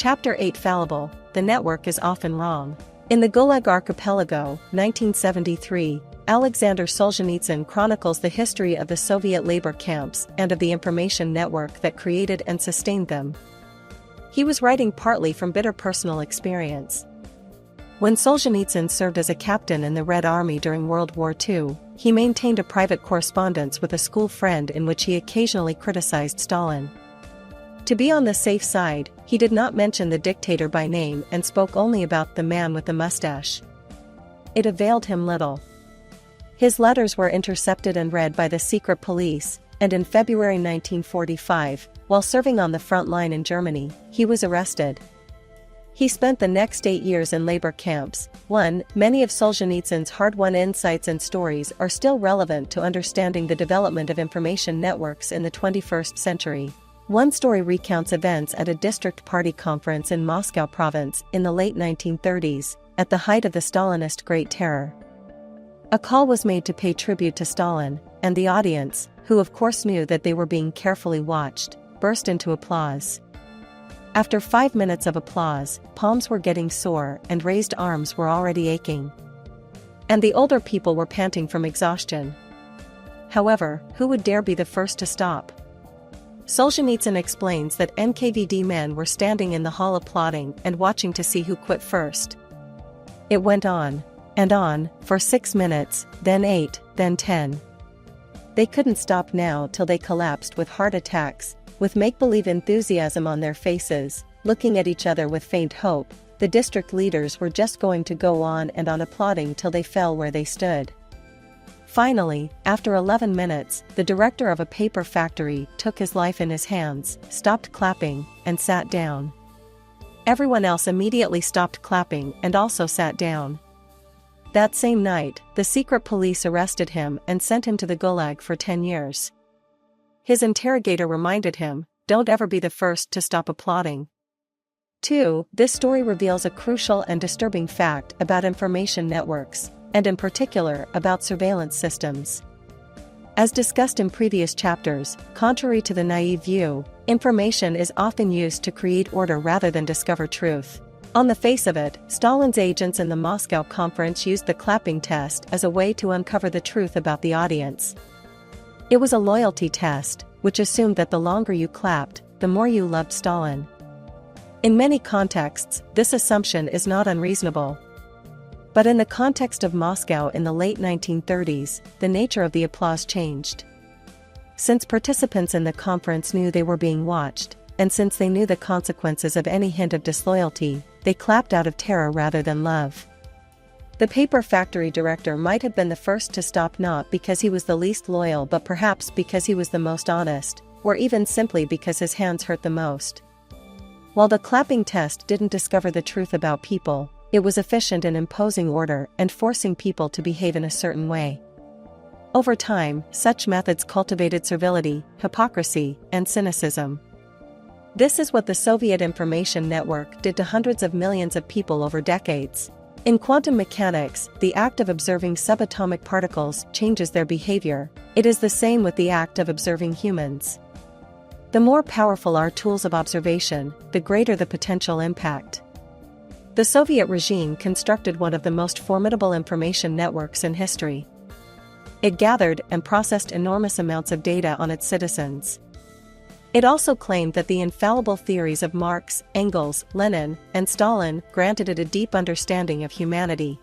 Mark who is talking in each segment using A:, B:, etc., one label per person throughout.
A: Chapter 8 Fallible, the network is often wrong. In the Gulag Archipelago, 1973, Alexander Solzhenitsyn chronicles the history of the Soviet labor camps and of the information network that created and sustained them. He was writing partly from bitter personal experience. When Solzhenitsyn served as a captain in the Red Army during World War II, he maintained a private correspondence with a school friend in which he occasionally criticized Stalin. To be on the safe side, he did not mention the dictator by name and spoke only about the man with the mustache. It availed him little. His letters were intercepted and read by the secret police, and in February 1945, while serving on the front line in Germany, he was arrested. He spent the next 8 years in labor camps. Many of Solzhenitsyn's hard-won insights and stories are still relevant to understanding the development of information networks in the 21st century. One story recounts events at a district party conference in Moscow province in the late 1930s, at the height of the Stalinist Great Terror. A call was made to pay tribute to Stalin, and the audience, who of course knew that they were being carefully watched, burst into applause. After 5 minutes of applause, palms were getting sore and raised arms were already aching. And the older people were panting from exhaustion. However, who would dare be the first to stop? Solzhenitsyn explains that NKVD men were standing in the hall applauding and watching to see who quit first. It went on, and on, for 6 minutes, then 8, then 10. They couldn't stop now till they collapsed with heart attacks, with make-believe enthusiasm on their faces, looking at each other with faint hope. The district leaders were just going to go on and on applauding till they fell where they stood. Finally, after 11 minutes, the director of a paper factory took his life in his hands, stopped clapping, and sat down. Everyone else immediately stopped clapping and also sat down. That same night, the secret police arrested him and sent him to the Gulag for 10 years. His interrogator reminded him, "Don't ever be the first to stop applauding." 2. This story reveals a crucial and disturbing fact about information networks, and in particular about surveillance systems. As discussed in previous chapters, contrary to the naive view, information is often used to create order rather than discover truth. On the face of it, Stalin's agents in the Moscow conference used the clapping test as a way to uncover the truth about the audience. It was a loyalty test, which assumed that the longer you clapped, the more you loved Stalin. In many contexts, this assumption is not unreasonable. But in the context of Moscow in the late 1930s, the nature of the applause changed. Since participants in the conference knew they were being watched, and since they knew the consequences of any hint of disloyalty, they clapped out of terror rather than love. The paper factory director might have been the first to stop, not because he was the least loyal but perhaps because he was the most honest, or even simply because his hands hurt the most. While the clapping test didn't discover the truth about people, it was efficient in imposing order and forcing people to behave in a certain way. Over time, such methods cultivated servility, hypocrisy, and cynicism. This is what the Soviet information network did to hundreds of millions of people over decades. In quantum mechanics, the act of observing subatomic particles changes their behavior. It is the same with the act of observing humans. The more powerful our tools of observation, the greater the potential impact. The Soviet regime constructed one of the most formidable information networks in history. It gathered and processed enormous amounts of data on its citizens. It also claimed that the infallible theories of Marx, Engels, Lenin, and Stalin granted it a deep understanding of humanity.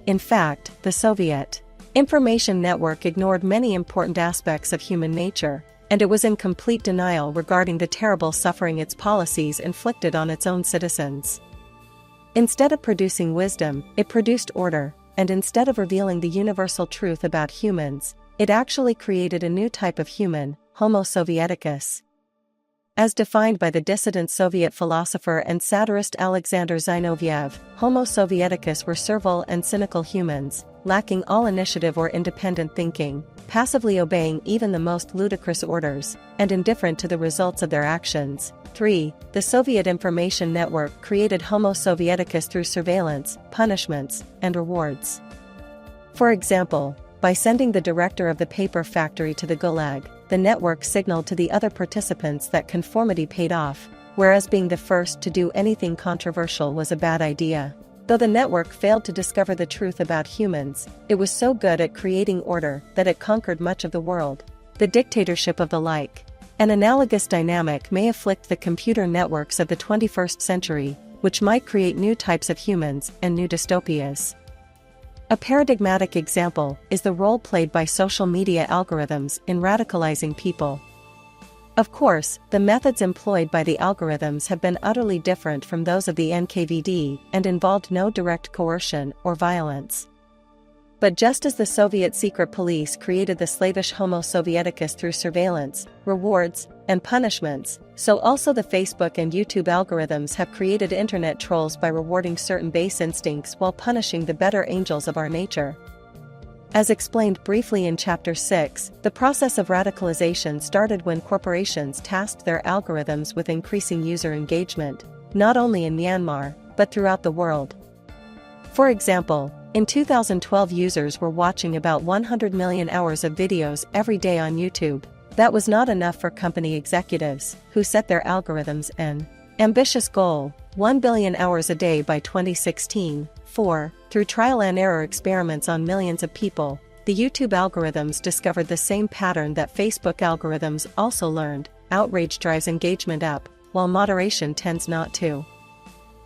A: In fact, the Soviet information network ignored many important aspects of human nature, and it was in complete denial regarding the terrible suffering its policies inflicted on its own citizens. Instead of producing wisdom, it produced order, and instead of revealing the universal truth about humans, it actually created a new type of human, Homo Sovieticus. As defined by the dissident Soviet philosopher and satirist Alexander Zinoviev, Homo Sovieticus were servile and cynical humans, lacking all initiative or independent thinking, passively obeying even the most ludicrous orders, and indifferent to the results of their actions. 3. The Soviet information network created Homo Sovieticus through surveillance, punishments, and rewards. For example, by sending the director of the paper factory to the Gulag, the network signaled to the other participants that conformity paid off, whereas being the first to do anything controversial was a bad idea. Though the network failed to discover the truth about humans, it was so good at creating order that it conquered much of the world. The dictatorship of the like. An analogous dynamic may afflict the computer networks of the 21st century, which might create new types of humans and new dystopias. A paradigmatic example is the role played by social media algorithms in radicalizing people. Of course, the methods employed by the algorithms have been utterly different from those of the NKVD and involved no direct coercion or violence. But just as the Soviet secret police created the slavish Homo Sovieticus through surveillance, rewards, and punishments, so also the Facebook and YouTube algorithms have created internet trolls by rewarding certain base instincts while punishing the better angels of our nature. As explained briefly in Chapter 6, the process of radicalization started when corporations tasked their algorithms with increasing user engagement, not only in Myanmar, but throughout the world. For example, in 2012 users were watching about 100 million hours of videos every day on YouTube. That was not enough for company executives, who set their algorithms an ambitious goal, 1 billion hours a day by 2016. Through trial and error experiments on millions of people, the YouTube algorithms discovered the same pattern that Facebook algorithms also learned: outrage drives engagement up, while moderation tends not to.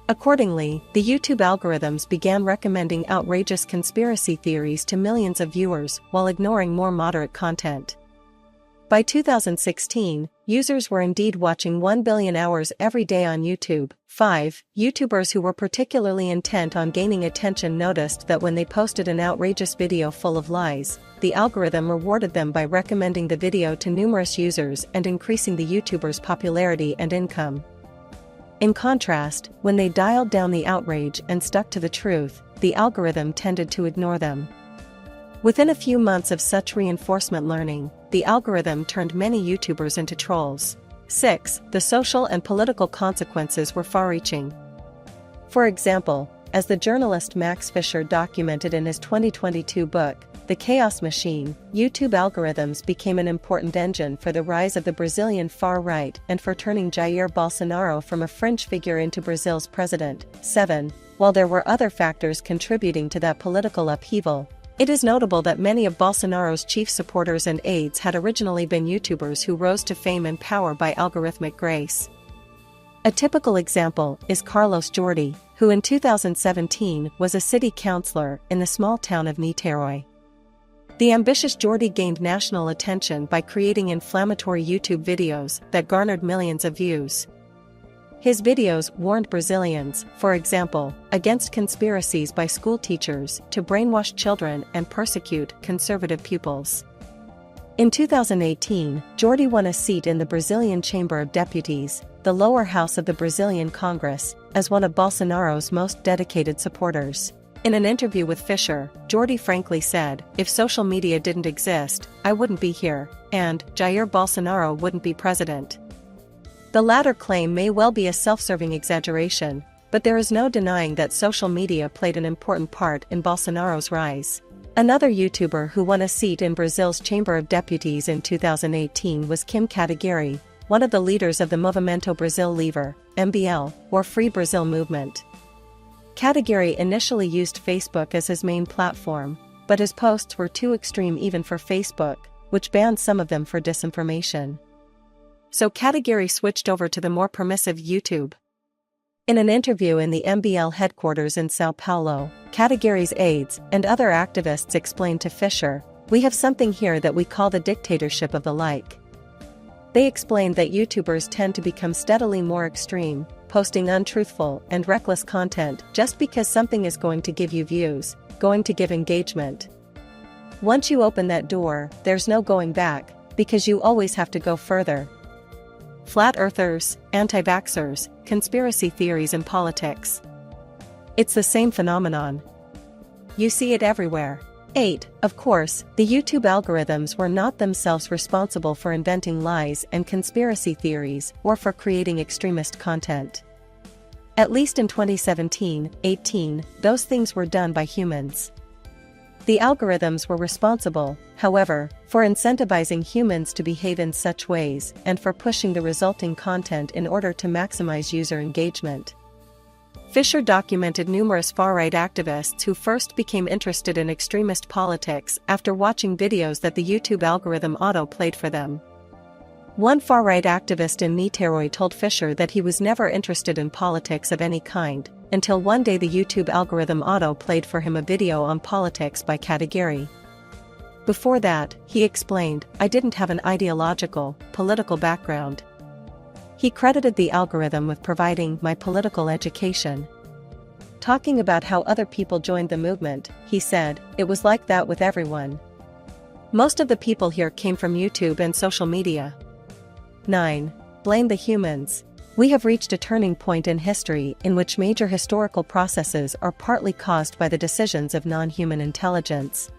A: Accordingly, the YouTube algorithms began recommending outrageous conspiracy theories to millions of viewers while ignoring more moderate content. By 2016, users were indeed watching 1 billion hours every day on YouTube. YouTubers who were particularly intent on gaining attention noticed that when they posted an outrageous video full of lies, the algorithm rewarded them by recommending the video to numerous users and increasing the YouTuber's popularity and income. In contrast, when they dialed down the outrage and stuck to the truth, the algorithm tended to ignore them. Within a few months of such reinforcement learning, the algorithm turned many YouTubers into trolls. The social and political consequences were far-reaching. For example, as the journalist Max Fisher documented in his 2022 book, The Chaos Machine, YouTube algorithms became an important engine for the rise of the Brazilian far-right and for turning Jair Bolsonaro from a fringe figure into Brazil's president. While there were other factors contributing to that political upheaval, it is notable that many of Bolsonaro's chief supporters and aides had originally been YouTubers who rose to fame and power by algorithmic grace. A typical example is Carlos Jordi, who in 2017 was a city councillor in the small town of Niterói. The ambitious Jordi gained national attention by creating inflammatory YouTube videos that garnered millions of views. His videos warned Brazilians, for example, against conspiracies by school teachers to brainwash children and persecute conservative pupils. In 2018, Jordi won a seat in the Brazilian Chamber of Deputies, the lower house of the Brazilian Congress, as one of Bolsonaro's most dedicated supporters. In an interview with Fisher, Jordi frankly said, "If social media didn't exist, I wouldn't be here, and Jair Bolsonaro wouldn't be president." The latter claim may well be a self-serving exaggeration, but there is no denying that social media played an important part in Bolsonaro's rise. Another YouTuber who won a seat in Brazil's Chamber of Deputies in 2018 was Kim Kataguiri, one of the leaders of the Movimento Brasil Livre, MBL, or Free Brazil movement. Kataguiri initially used Facebook as his main platform, but his posts were too extreme even for Facebook, which banned some of them for disinformation. So Kataguiri switched over to the more permissive YouTube. In an interview in the MBL headquarters in São Paulo, Kataguiri's aides and other activists explained to Fisher, "We have something here that we call the dictatorship of the like." They explained that YouTubers tend to become steadily more extreme, posting untruthful and reckless content just because something is going to give you views, going to give engagement. Once you open that door, there's no going back, because you always have to go further. Flat earthers, anti-vaxxers, conspiracy theories and politics. It's the same phenomenon. You see it everywhere. Of course, the YouTube algorithms were not themselves responsible for inventing lies and conspiracy theories or for creating extremist content. At least in 2017-18, those things were done by humans. The algorithms were responsible, however, for incentivizing humans to behave in such ways and for pushing the resulting content in order to maximize user engagement. Fisher documented numerous far-right activists who first became interested in extremist politics after watching videos that the YouTube algorithm auto-played for them. One far-right activist in Niterói told Fisher that he was never interested in politics of any kind, until one day the YouTube algorithm auto-played for him a video on politics by Kadagiri. Before that, he explained, I didn't have an ideological, political background. He credited the algorithm with providing my political education. Talking about how other people joined the movement, he said, it was like that with everyone. Most of the people here came from YouTube and social media. 9. Blame the humans. We have reached a turning point in history in which major historical processes are partly caused by the decisions of non-human intelligence.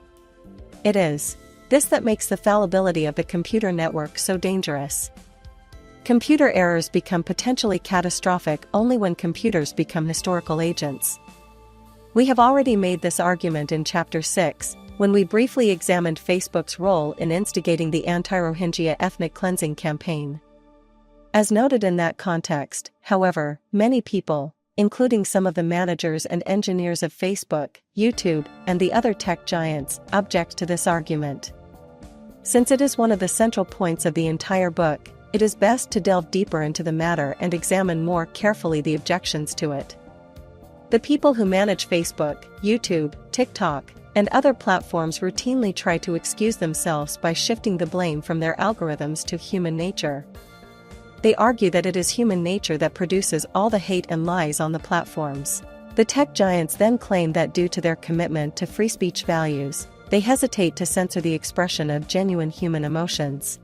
A: It is this that makes the fallibility of the computer network so dangerous. Computer errors become potentially catastrophic only when computers become historical agents. We have already made this argument in Chapter 6, when we briefly examined Facebook's role in instigating the anti-Rohingya ethnic cleansing campaign. As noted in that context, however, many people, including some of the managers and engineers of Facebook, YouTube, and the other tech giants, object to this argument. Since it is one of the central points of the entire book, it is best to delve deeper into the matter and examine more carefully the objections to it. The people who manage Facebook, YouTube, TikTok, and other platforms routinely try to excuse themselves by shifting the blame from their algorithms to human nature. They argue that it is human nature that produces all the hate and lies on the platforms. The tech giants then claim that due to their commitment to free speech values, they hesitate to censor the expression of genuine human emotions.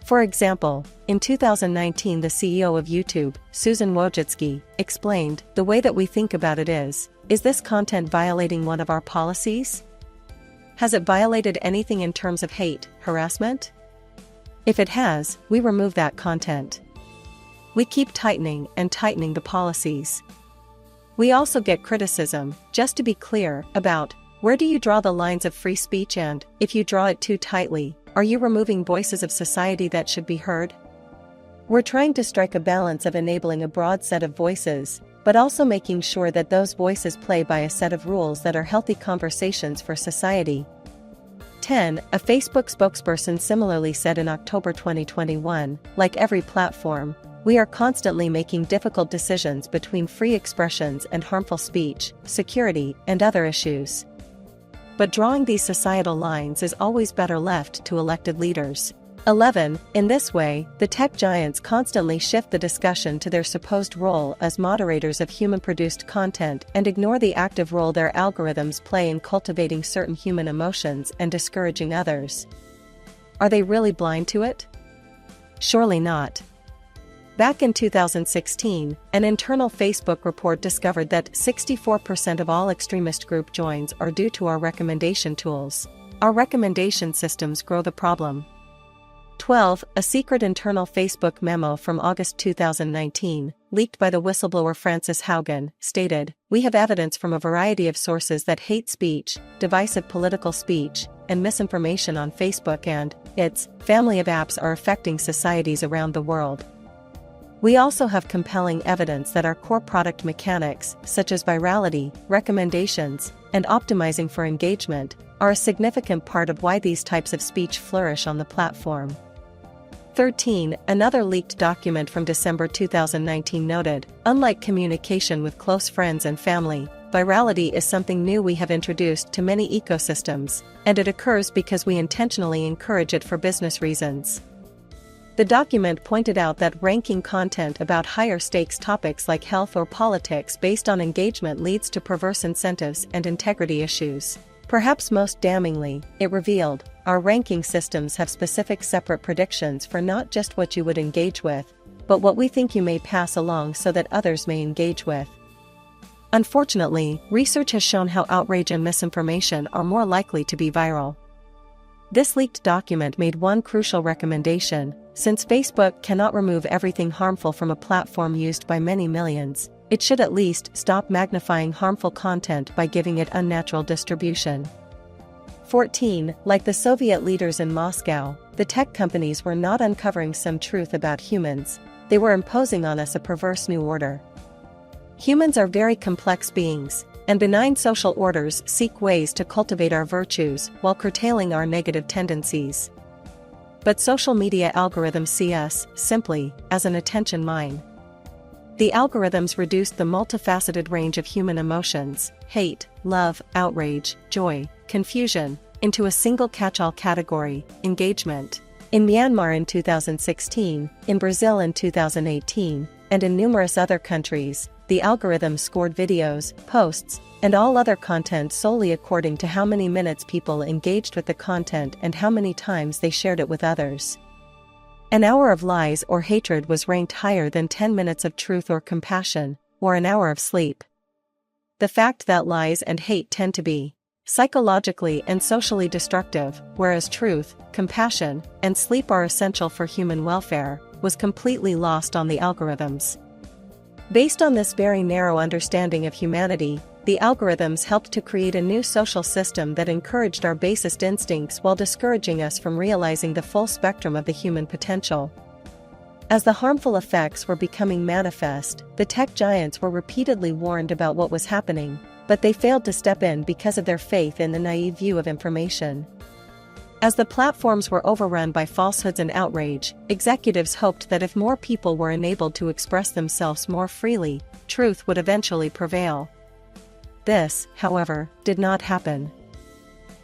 A: For example, in 2019 the CEO of YouTube, Susan Wojcicki, explained, the way that we think about it is this content violating one of our policies? Has it violated anything in terms of hate, harassment? If it has, we remove that content. We keep tightening and tightening the policies. We also get criticism, just to be clear, about where do you draw the lines of free speech and, if you draw it too tightly, are you removing voices of society that should be heard? We're trying to strike a balance of enabling a broad set of voices, but also making sure that those voices play by a set of rules that are healthy conversations for society. 10. A Facebook spokesperson similarly said in October 2021, like every platform, we are constantly making difficult decisions between free expressions and harmful speech, security, and other issues. But drawing these societal lines is always better left to elected leaders. 11. In this way, the tech giants constantly shift the discussion to their supposed role as moderators of human-produced content and ignore the active role their algorithms play in cultivating certain human emotions and discouraging others. Are they really blind to it? Surely not. Back in 2016, an internal Facebook report discovered that 64% of all extremist group joins are due to our recommendation tools. Our recommendation systems grow the problem. 12. A secret internal Facebook memo from August 2019, leaked by the whistleblower Frances Haugen, stated, we have evidence from a variety of sources that hate speech, divisive political speech, and misinformation on Facebook and its family of apps are affecting societies around the world. We also have compelling evidence that our core product mechanics, such as virality, recommendations, and optimizing for engagement, are a significant part of why these types of speech flourish on the platform. 13. Another leaked document from December 2019 noted, unlike communication with close friends and family, virality is something new we have introduced to many ecosystems, and it occurs because we intentionally encourage it for business reasons. The document pointed out that ranking content about higher stakes topics like health or politics based on engagement leads to perverse incentives and integrity issues. Perhaps most damningly, it revealed, our ranking systems have specific separate predictions for not just what you would engage with, but what we think you may pass along so that others may engage with. Unfortunately, research has shown how outrage and misinformation are more likely to be viral. This leaked document made one crucial recommendation: since Facebook cannot remove everything harmful from a platform used by many millions, it should at least stop magnifying harmful content by giving it unnatural distribution. 14. Like the Soviet leaders in Moscow, the tech companies were not uncovering some truth about humans, they were imposing on us a perverse new order. Humans are very complex beings, and benign social orders seek ways to cultivate our virtues while curtailing our negative tendencies. But social media algorithms see us, simply, as an attention mine. The algorithms reduce the multifaceted range of human emotions, hate, love, outrage, joy, confusion, into a single catch-all category, engagement. In Myanmar in 2016, in Brazil in 2018, and in numerous other countries, the algorithm scored videos, posts, and all other content solely according to how many minutes people engaged with the content and how many times they shared it with others. An hour of lies or hatred was ranked higher than 10 minutes of truth or compassion, or an hour of sleep. The fact that lies and hate tend to be psychologically and socially destructive, whereas truth, compassion, and sleep are essential for human welfare, was completely lost on the algorithms. Based on this very narrow understanding of humanity, the algorithms helped to create a new social system that encouraged our basest instincts while discouraging us from realizing the full spectrum of the human potential. As the harmful effects were becoming manifest, the tech giants were repeatedly warned about what was happening, but they failed to step in because of their faith in the naive view of information. As the platforms were overrun by falsehoods and outrage, executives hoped that if more people were enabled to express themselves more freely, truth would eventually prevail. This, however, did not happen.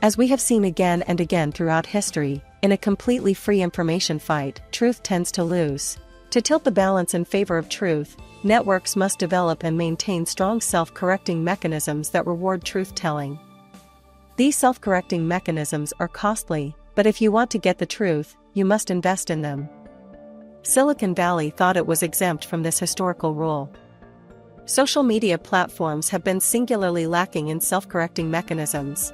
A: As we have seen again and again throughout history, in a completely free information fight, truth tends to lose. To tilt the balance in favor of truth, networks must develop and maintain strong self-correcting mechanisms that reward truth-telling. These self-correcting mechanisms are costly, but if you want to get the truth, you must invest in them. Silicon Valley thought it was exempt from this historical rule. Social media platforms have been singularly lacking in self-correcting mechanisms.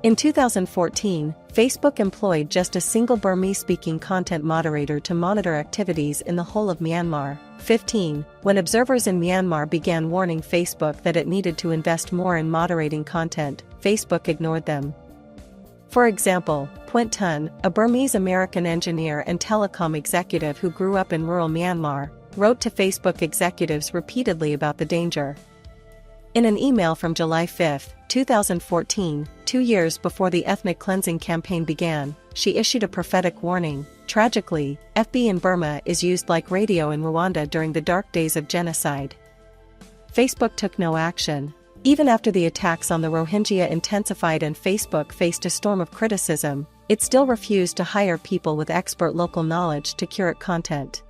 A: In 2014, Facebook employed just a single Burmese-speaking content moderator to monitor activities in the whole of Myanmar. 15. When observers in Myanmar began warning Facebook that it needed to invest more in moderating content, Facebook ignored them. For example, Puent Thun, a Burmese-American engineer and telecom executive who grew up in rural Myanmar, wrote to Facebook executives repeatedly about the danger. In an email from July 5, 2014, 2 years before the ethnic cleansing campaign began, she issued a prophetic warning. Tragically, FB in Burma is used like radio in Rwanda during the dark days of genocide. Facebook took no action. Even after the attacks on the Rohingya intensified and Facebook faced a storm of criticism, it still refused to hire people with expert local knowledge to curate content.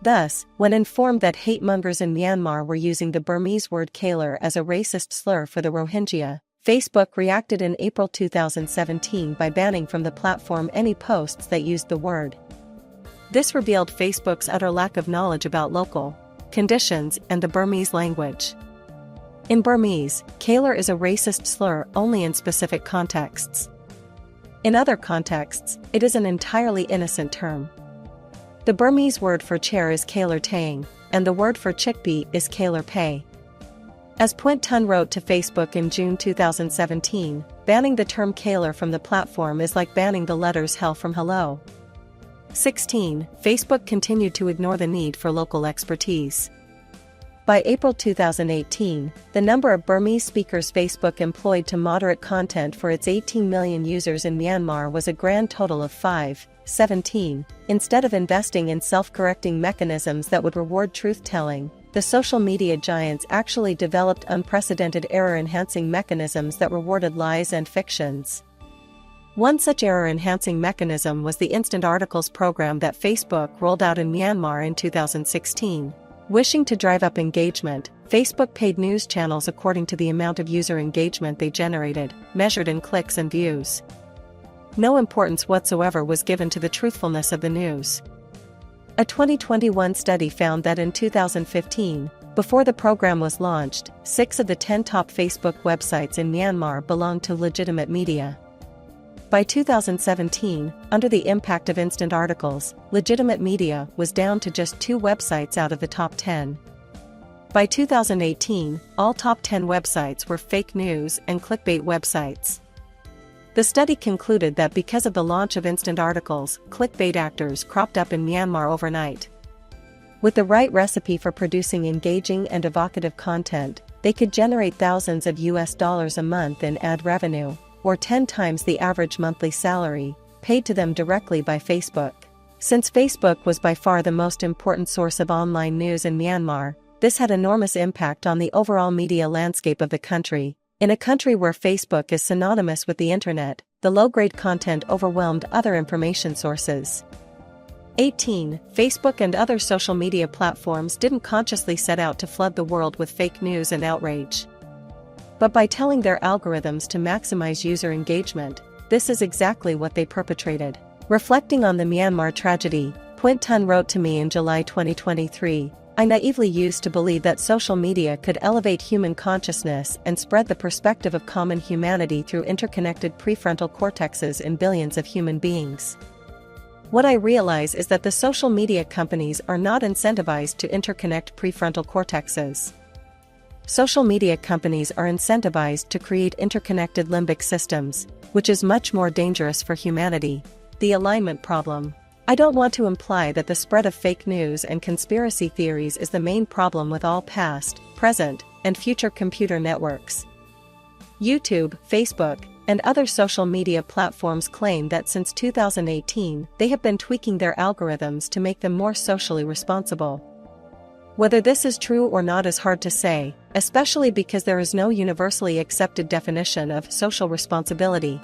A: Thus, when informed that hate-mongers in Myanmar were using the Burmese word Kailar as a racist slur for the Rohingya, Facebook reacted in April 2017 by banning from the platform any posts that used the word. This revealed Facebook's utter lack of knowledge about local conditions and the Burmese language. In Burmese, Kailar is a racist slur only in specific contexts. In other contexts, it is an entirely innocent term. The Burmese word for chair is Kailar Tang, and the word for chickpea is Kailar Pay. As Puent Thun wrote to Facebook in June 2017, banning the term Kailar from the platform is like banning the letters hell from hello. 16. Facebook continued to ignore the need for local expertise. By April 2018, the number of Burmese speakers Facebook employed to moderate content for its 18 million users in Myanmar was a grand total of 5. 17. Instead of investing in self-correcting mechanisms that would reward truth-telling, the social media giants actually developed unprecedented error-enhancing mechanisms that rewarded lies and fictions. One such error-enhancing mechanism was the Instant Articles program that Facebook rolled out in Myanmar in 2016. Wishing to drive up engagement, Facebook paid news channels according to the amount of user engagement they generated, measured in clicks and views. No importance whatsoever was given to the truthfulness of the news. A 2021 study found that in 2015, before the program was launched, 6 of the 10 top Facebook websites in Myanmar belonged to legitimate media. By 2017, under the impact of instant articles, legitimate media was down to just 2 websites out of the top 10. By 2018, all top 10 websites were fake news and clickbait websites. The study concluded that because of the launch of instant articles, clickbait actors cropped up in Myanmar overnight. With the right recipe for producing engaging and evocative content, they could generate thousands of US dollars a month in ad revenue, or 10 times the average monthly salary, paid to them directly by Facebook. Since Facebook was by far the most important source of online news in Myanmar, this had enormous impact on the overall media landscape of the country. In a country where Facebook is synonymous with the internet, the low-grade content overwhelmed other information sources. 18. Facebook and other social media platforms didn't consciously set out to flood the world with fake news and outrage. But by telling their algorithms to maximize user engagement, this is exactly what they perpetrated. Reflecting on the Myanmar tragedy, Puent Tun wrote to me in July 2023, "I naively used to believe that social media could elevate human consciousness and spread the perspective of common humanity through interconnected prefrontal cortexes in billions of human beings. What I realize is that the social media companies are not incentivized to interconnect prefrontal cortexes. Social media companies are incentivized to create interconnected limbic systems, which is much more dangerous for humanity." The alignment problem. I don't want to imply that the spread of fake news and conspiracy theories is the main problem with all past, present, and future computer networks. YouTube, Facebook, and other social media platforms claim that since 2018, they have been tweaking their algorithms to make them more socially responsible. Whether this is true or not is hard to say, especially because there is no universally accepted definition of social responsibility.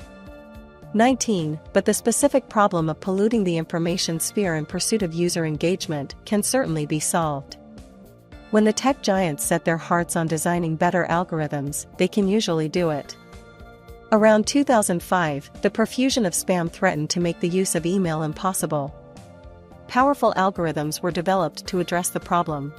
A: 19. But the specific problem of polluting the information sphere in pursuit of user engagement can certainly be solved. When the tech giants set their hearts on designing better algorithms, they can usually do it. Around 2005, the profusion of spam threatened to make the use of email impossible. Powerful algorithms were developed to address the problem.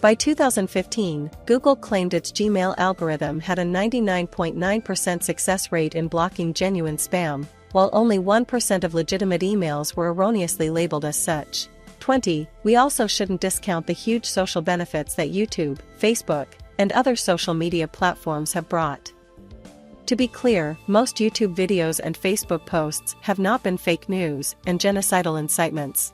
A: By 2015, Google claimed its Gmail algorithm had a 99.9% success rate in blocking genuine spam, while only 1% of legitimate emails were erroneously labeled as such. 20. We also shouldn't discount the huge social benefits that YouTube, Facebook, and other social media platforms have brought. To be clear, most YouTube videos and Facebook posts have not been fake news and genocidal incitements.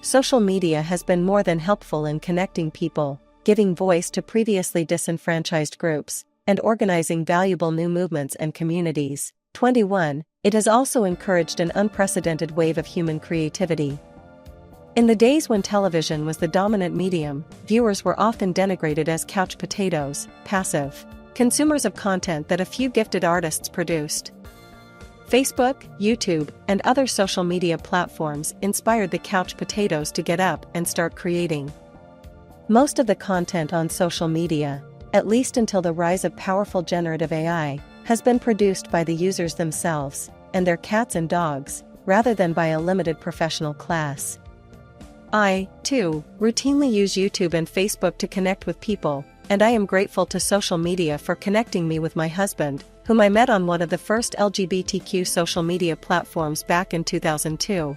A: Social media has been more than helpful in connecting people, giving voice to previously disenfranchised groups, and organizing valuable new movements and communities. 21. It has also encouraged an unprecedented wave of human creativity. In the days when television was the dominant medium, viewers were often denigrated as couch potatoes, passive consumers of content that a few gifted artists produced. Facebook, YouTube, and other social media platforms inspired the couch potatoes to get up and start creating. Most of the content on social media, at least until the rise of powerful generative AI, has been produced by the users themselves, and their cats and dogs, rather than by a limited professional class. I, too, routinely use YouTube and Facebook to connect with people, and I am grateful to social media for connecting me with my husband, whom I met on one of the first LGBTQ social media platforms back in 2002.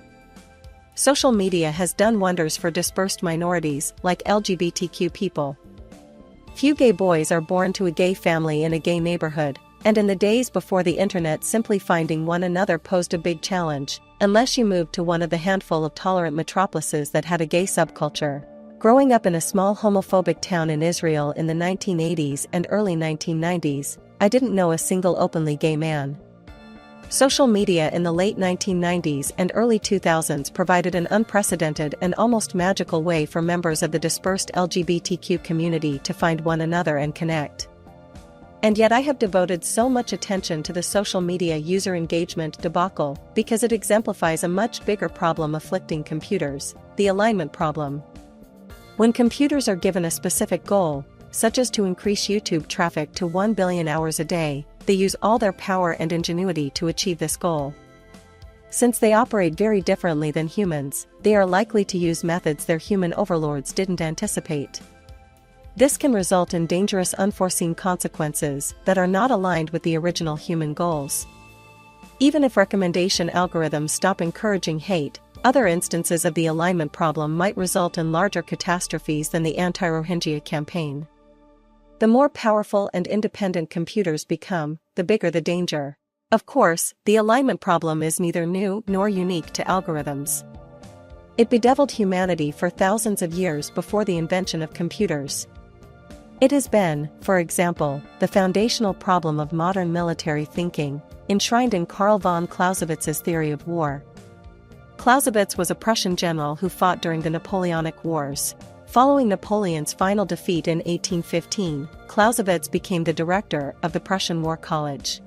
A: Social media has done wonders for dispersed minorities like LGBTQ people. Few gay boys are born to a gay family in a gay neighborhood, and in the days before the internet, simply finding one another posed a big challenge, unless you moved to one of the handful of tolerant metropolises that had a gay subculture. Growing up in a small homophobic town in Israel in the 1980s and early 1990s, I didn't know a single openly gay man. Social media in the late 1990s and early 2000s provided an unprecedented and almost magical way for members of the dispersed LGBTQ community to find one another and connect. And yet I have devoted so much attention to the social media user engagement debacle because it exemplifies a much bigger problem afflicting computers, the alignment problem. When computers are given a specific goal, such as to increase YouTube traffic to 1 billion hours a day, they use all their power and ingenuity to achieve this goal. Since they operate very differently than humans, they are likely to use methods their human overlords didn't anticipate. This can result in dangerous unforeseen consequences that are not aligned with the original human goals. Even if recommendation algorithms stop encouraging hate, other instances of the alignment problem might result in larger catastrophes than the anti-Rohingya campaign. The more powerful and independent computers become, the bigger the danger. Of course, the alignment problem is neither new nor unique to algorithms. It bedeviled humanity for thousands of years before the invention of computers. It has been, for example, the foundational problem of modern military thinking, enshrined in Karl von Clausewitz's theory of war. Clausewitz was a Prussian general who fought during the Napoleonic Wars. Following Napoleon's final defeat in 1815, Clausewitz became the director of the Prussian War College.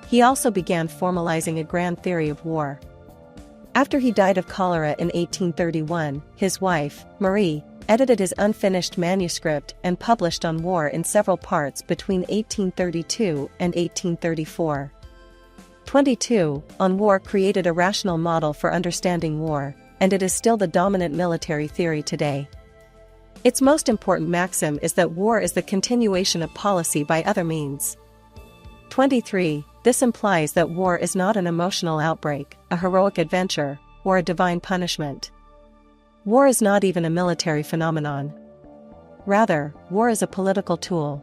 A: He also began formalizing a grand theory of war. After he died of cholera in 1831, his wife, Marie, edited his unfinished manuscript and published on war in several parts between 1832 and 1834. 22. On War created a rational model for understanding war, and it is still the dominant military theory today. Its most important maxim is that war is the continuation of policy by other means. 23. This implies that war is not an emotional outbreak, a heroic adventure, or a divine punishment. War is not even a military phenomenon. Rather, war is a political tool.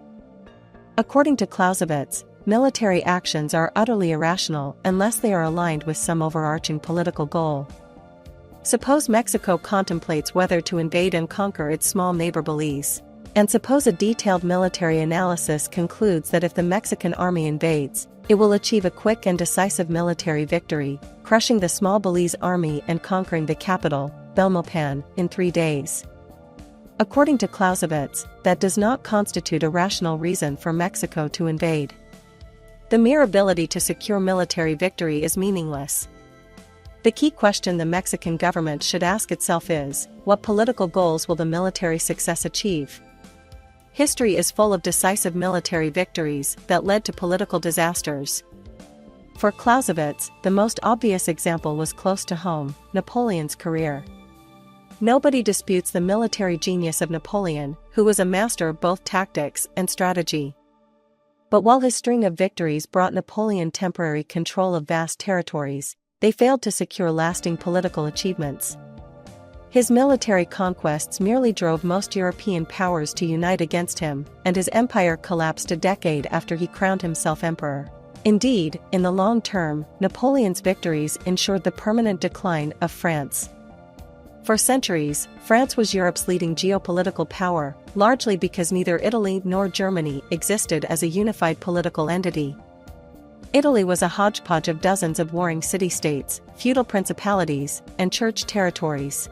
A: According to Clausewitz, military actions are utterly irrational unless they are aligned with some overarching political goal. Suppose Mexico contemplates whether to invade and conquer its small neighbor Belize. And suppose a detailed military analysis concludes that if the Mexican army invades, it will achieve a quick and decisive military victory, crushing the small Belize army and conquering the capital, Belmopan, in 3 days. According to Clausewitz, that does not constitute a rational reason for Mexico to invade. The mere ability to secure military victory is meaningless. The key question the Mexican government should ask itself is, what political goals will the military success achieve? History is full of decisive military victories that led to political disasters. For Clausewitz, the most obvious example was close to home, Napoleon's career. Nobody disputes the military genius of Napoleon, who was a master of both tactics and strategy. But while his string of victories brought Napoleon temporary control of vast territories, they failed to secure lasting political achievements. His military conquests merely drove most European powers to unite against him, and his empire collapsed a decade after he crowned himself emperor. Indeed, in the long term, Napoleon's victories ensured the permanent decline of France. For centuries, France was Europe's leading geopolitical power, largely because neither Italy nor Germany existed as a unified political entity. Italy was a hodgepodge of dozens of warring city-states, feudal principalities, and church territories.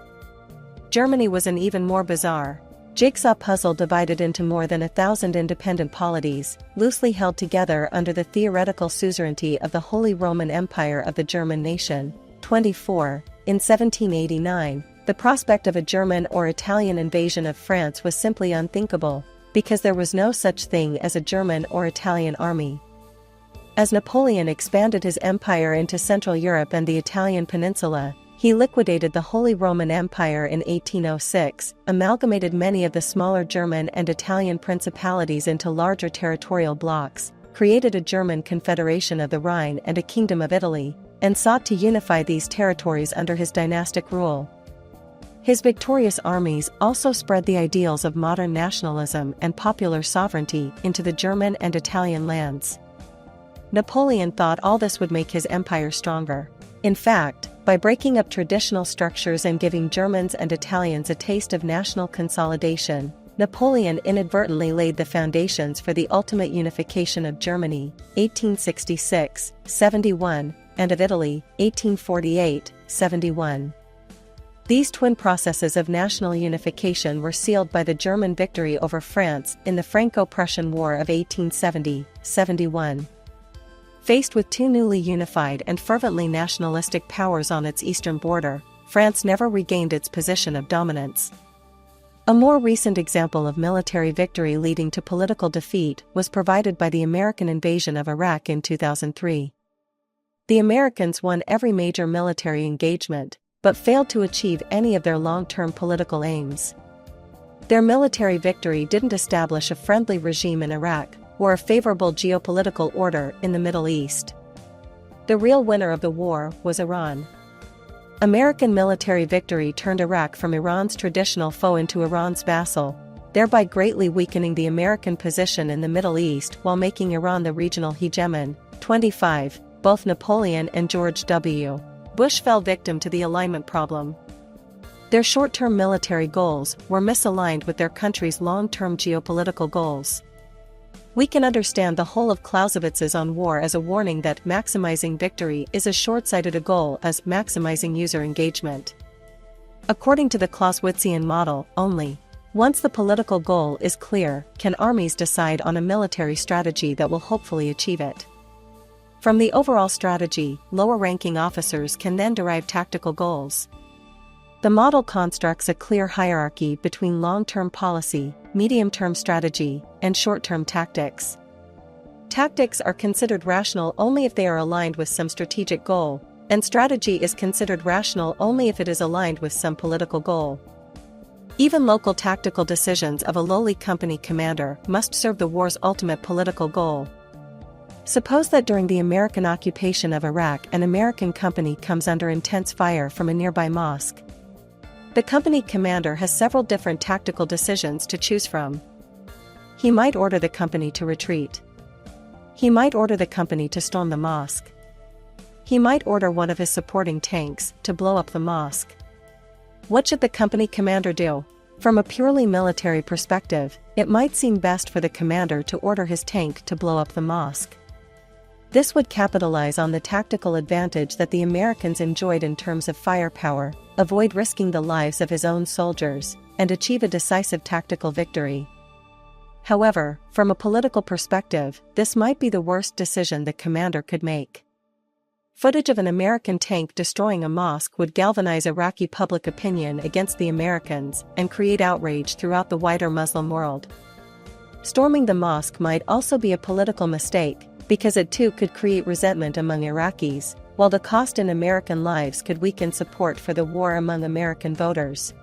A: Germany was an even more bizarre jigsaw puzzle divided into more than 1,000 independent polities, loosely held together under the theoretical suzerainty of the Holy Roman Empire of the German nation. 24. In 1789, the prospect of a German or Italian invasion of France was simply unthinkable, because there was no such thing as a German or Italian army. As Napoleon expanded his empire into Central Europe and the Italian peninsula, he liquidated the Holy Roman Empire in 1806, amalgamated many of the smaller German and Italian principalities into larger territorial blocks, created a German Confederation of the Rhine and a Kingdom of Italy, and sought to unify these territories under his dynastic rule. His victorious armies also spread the ideals of modern nationalism and popular sovereignty into the German and Italian lands. Napoleon thought all this would make his empire stronger. In fact, by breaking up traditional structures and giving Germans and Italians a taste of national consolidation, Napoleon inadvertently laid the foundations for the ultimate unification of Germany, 1866-71, and of Italy, 1848-71. These twin processes of national unification were sealed by the German victory over France in the Franco-Prussian War of 1870-71. Faced with two newly unified and fervently nationalistic powers on its eastern border, France never regained its position of dominance. A more recent example of military victory leading to political defeat was provided by the American invasion of Iraq in 2003. The Americans won every major military engagement, but failed to achieve any of their long-term political aims. Their military victory didn't establish a friendly regime in Iraq, or a favorable geopolitical order in the Middle East. The real winner of the war was Iran. American military victory turned Iraq from Iran's traditional foe into Iran's vassal, thereby greatly weakening the American position in the Middle East while making Iran the regional hegemon. 25. Both Napoleon and George W. Bush fell victim to the alignment problem. Their short-term military goals were misaligned with their country's long-term geopolitical goals. We can understand the whole of Clausewitz's On War as a warning that maximizing victory is as short-sighted a goal as maximizing user engagement. According to the Clausewitzian model, only once the political goal is clear can armies decide on a military strategy that will hopefully achieve it. From the overall strategy, lower-ranking officers can then derive tactical goals. The model constructs a clear hierarchy between long-term policy, medium-term strategy, and short-term tactics. Tactics are considered rational only if they are aligned with some strategic goal, and strategy is considered rational only if it is aligned with some political goal. Even local tactical decisions of a lowly company commander must serve the war's ultimate political goal. Suppose that during the American occupation of Iraq an American company comes under intense fire from a nearby mosque. The company commander has several different tactical decisions to choose from. He might order the company to retreat. He might order the company to storm the mosque. He might order one of his supporting tanks to blow up the mosque. What should the company commander do? From a purely military perspective, it might seem best for the commander to order his tank to blow up the mosque. This would capitalize on the tactical advantage that the Americans enjoyed in terms of firepower, avoid risking the lives of his own soldiers, and achieve a decisive tactical victory. However, from a political perspective, this might be the worst decision the commander could make. Footage of an American tank destroying a mosque would galvanize Iraqi public opinion against the Americans and create outrage throughout the wider Muslim world. Storming the mosque might also be a political mistake, because it too could create resentment among Iraqis, while the cost in American lives could weaken support for the war among American voters.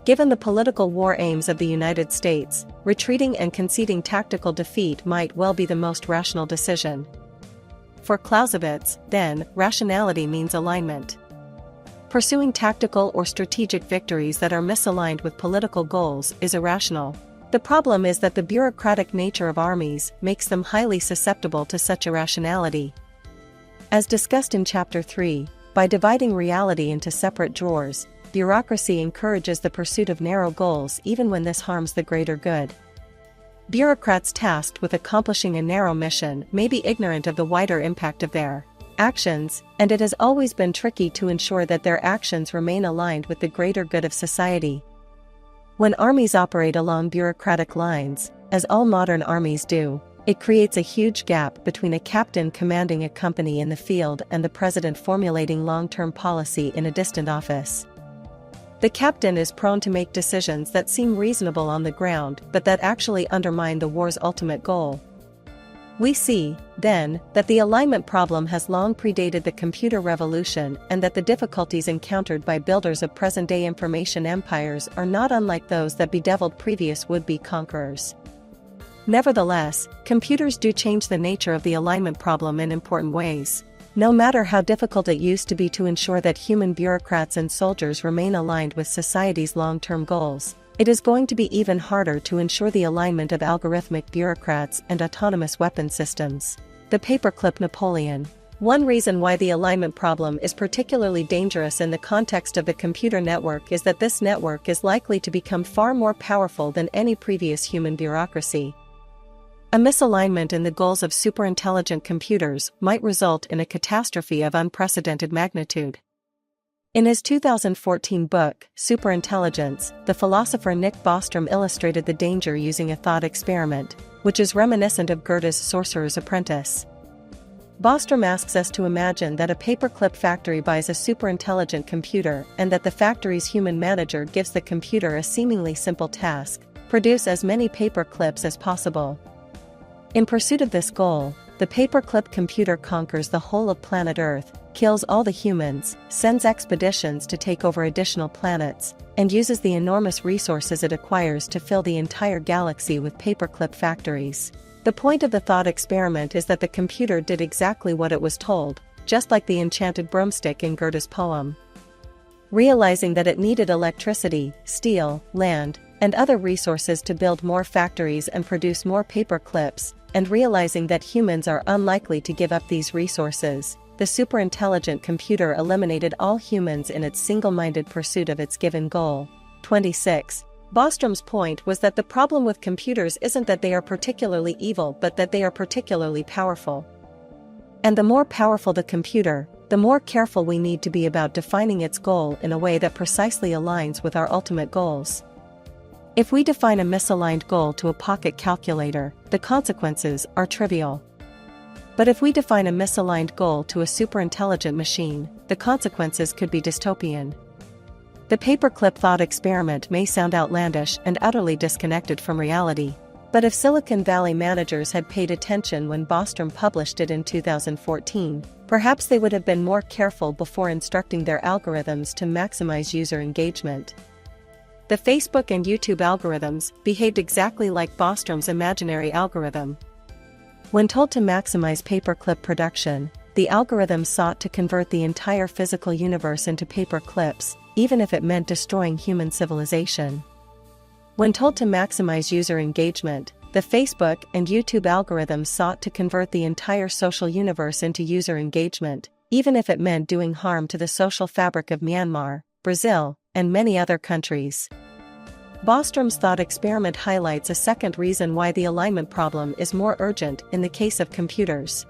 A: Given the political war aims of the United States, retreating and conceding tactical defeat might well be the most rational decision. For Clausewitz, then, rationality means alignment. Pursuing tactical or strategic victories that are misaligned with political goals is irrational. The problem is that the bureaucratic nature of armies makes them highly susceptible to such irrationality. As discussed in Chapter 3, by dividing reality into separate drawers, bureaucracy encourages the pursuit of narrow goals even when this harms the greater good. Bureaucrats tasked with accomplishing a narrow mission may be ignorant of the wider impact of their actions, and it has always been tricky to ensure that their actions remain aligned with the greater good of society. When armies operate along bureaucratic lines, as all modern armies do, it creates a huge gap between a captain commanding a company in the field and the president formulating long-term policy in a distant office. The captain is prone to make decisions that seem reasonable on the ground but that actually undermine the war's ultimate goal. We see, then, that the alignment problem has long predated the computer revolution and that the difficulties encountered by builders of present-day information empires are not unlike those that bedeviled previous would-be conquerors. Nevertheless, computers do change the nature of the alignment problem in important ways. No matter how difficult it used to be to ensure that human bureaucrats and soldiers remain aligned with society's long-term goals, it is going to be even harder to ensure the alignment of algorithmic bureaucrats and autonomous weapon systems. The paperclip Napoleon. One reason why the alignment problem is particularly dangerous in the context of the computer network is that this network is likely to become far more powerful than any previous human bureaucracy. A misalignment in the goals of superintelligent computers might result in a catastrophe of unprecedented magnitude. In his 2014 book, Superintelligence, the philosopher Nick Bostrom illustrated the danger using a thought experiment, which is reminiscent of Goethe's Sorcerer's Apprentice. Bostrom asks us to imagine that a paperclip factory buys a superintelligent computer and that the factory's human manager gives the computer a seemingly simple task: produce as many paper clips as possible. In pursuit of this goal, the paperclip computer conquers the whole of planet Earth, kills all the humans, sends expeditions to take over additional planets, and uses the enormous resources it acquires to fill the entire galaxy with paperclip factories. The point of the thought experiment is that the computer did exactly what it was told, just like the enchanted broomstick in Goethe's poem. Realizing that it needed electricity, steel, land, and other resources to build more factories and produce more paper clips, and realizing that humans are unlikely to give up these resources, the superintelligent computer eliminated all humans in its single-minded pursuit of its given goal. 26. Bostrom's point was that the problem with computers isn't that they are particularly evil but that they are particularly powerful. And the more powerful the computer, the more careful we need to be about defining its goal in a way that precisely aligns with our ultimate goals. If we define a misaligned goal to a pocket calculator, the consequences are trivial. But if we define a misaligned goal to a superintelligent machine, the consequences could be dystopian. The paperclip thought experiment may sound outlandish and utterly disconnected from reality. But if Silicon Valley managers had paid attention when Bostrom published it in 2014, perhaps they would have been more careful before instructing their algorithms to maximize user engagement. The Facebook and YouTube algorithms behaved exactly like Bostrom's imaginary algorithm. When told to maximize paperclip production, the algorithm sought to convert the entire physical universe into paper clips, even if it meant destroying human civilization. When told to maximize user engagement, the Facebook and YouTube algorithms sought to convert the entire social universe into user engagement, even if it meant doing harm to the social fabric of Myanmar, Brazil, and many other countries. Bostrom's thought experiment highlights a second reason why the alignment problem is more urgent in the case of computers.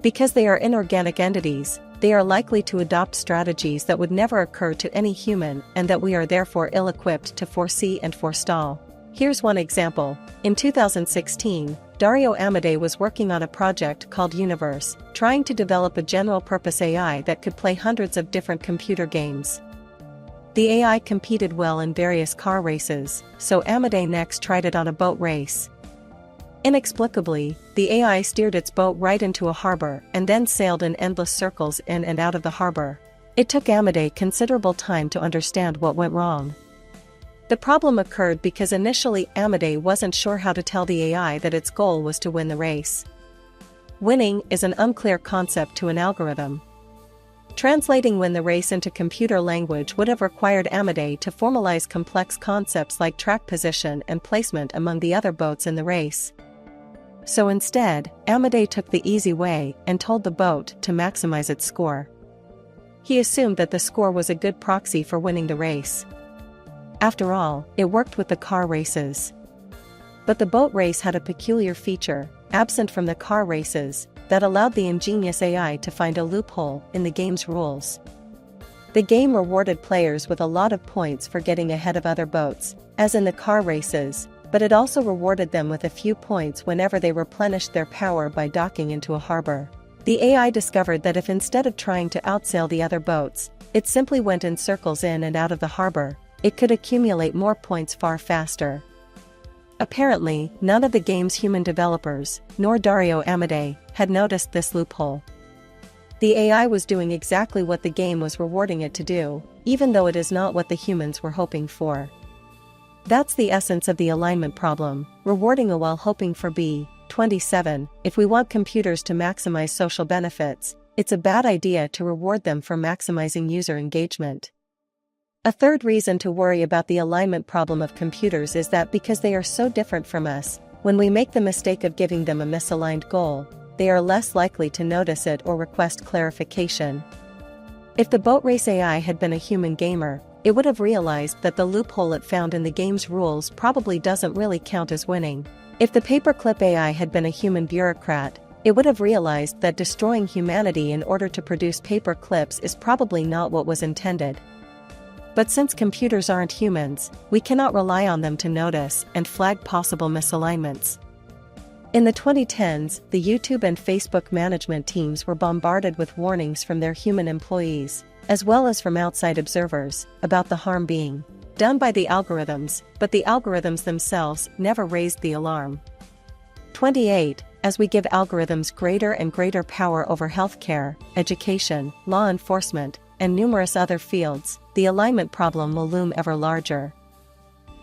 A: Because they are inorganic entities, they are likely to adopt strategies that would never occur to any human and that we are therefore ill-equipped to foresee and forestall. Here's one example. In 2016, Dario Amodei was working on a project called Universe, trying to develop a general-purpose AI that could play hundreds of different computer games. The AI competed well in various car races, so Amodei next tried it on a boat race. Inexplicably, the AI steered its boat right into a harbor and then sailed in endless circles in and out of the harbor. It took Amodei considerable time to understand what went wrong. The problem occurred because initially Amodei wasn't sure how to tell the AI that its goal was to win the race. Winning is an unclear concept to an algorithm. Translating win the race into computer language would have required Amodei to formalize complex concepts like track position and placement among the other boats in the race. So instead, Amodei took the easy way and told the boat to maximize its score. He assumed that the score was a good proxy for winning the race. After all, it worked with the car races. But the boat race had a peculiar feature, absent from the car races, that allowed the ingenious AI to find a loophole in the game's rules. The game rewarded players with a lot of points for getting ahead of other boats, as in the car races, but it also rewarded them with a few points whenever they replenished their power by docking into a harbor. The AI discovered that if instead of trying to outsail the other boats, it simply went in circles in and out of the harbor, it could accumulate more points far faster. Apparently, none of the game's human developers, nor Dario Amodei, had noticed this loophole. The AI was doing exactly what the game was rewarding it to do, even though it is not what the humans were hoping for. That's the essence of the alignment problem, rewarding A while hoping for B. 27. If we want computers to maximize social benefits, it's a bad idea to reward them for maximizing user engagement. A third reason to worry about the alignment problem of computers is that because they are so different from us, when we make the mistake of giving them a misaligned goal, they are less likely to notice it or request clarification. If the boat race AI had been a human gamer, it would have realized that the loophole it found in the game's rules probably doesn't really count as winning. If the paperclip AI had been a human bureaucrat, it would have realized that destroying humanity in order to produce paper clips is probably not what was intended. But since computers aren't humans, we cannot rely on them to notice and flag possible misalignments. In the 2010s, the YouTube and Facebook management teams were bombarded with warnings from their human employees, as well as from outside observers, about the harm being done by the algorithms, but the algorithms themselves never raised the alarm. 28. As we give algorithms greater and greater power over healthcare, education, law enforcement, and numerous other fields, the alignment problem will loom ever larger.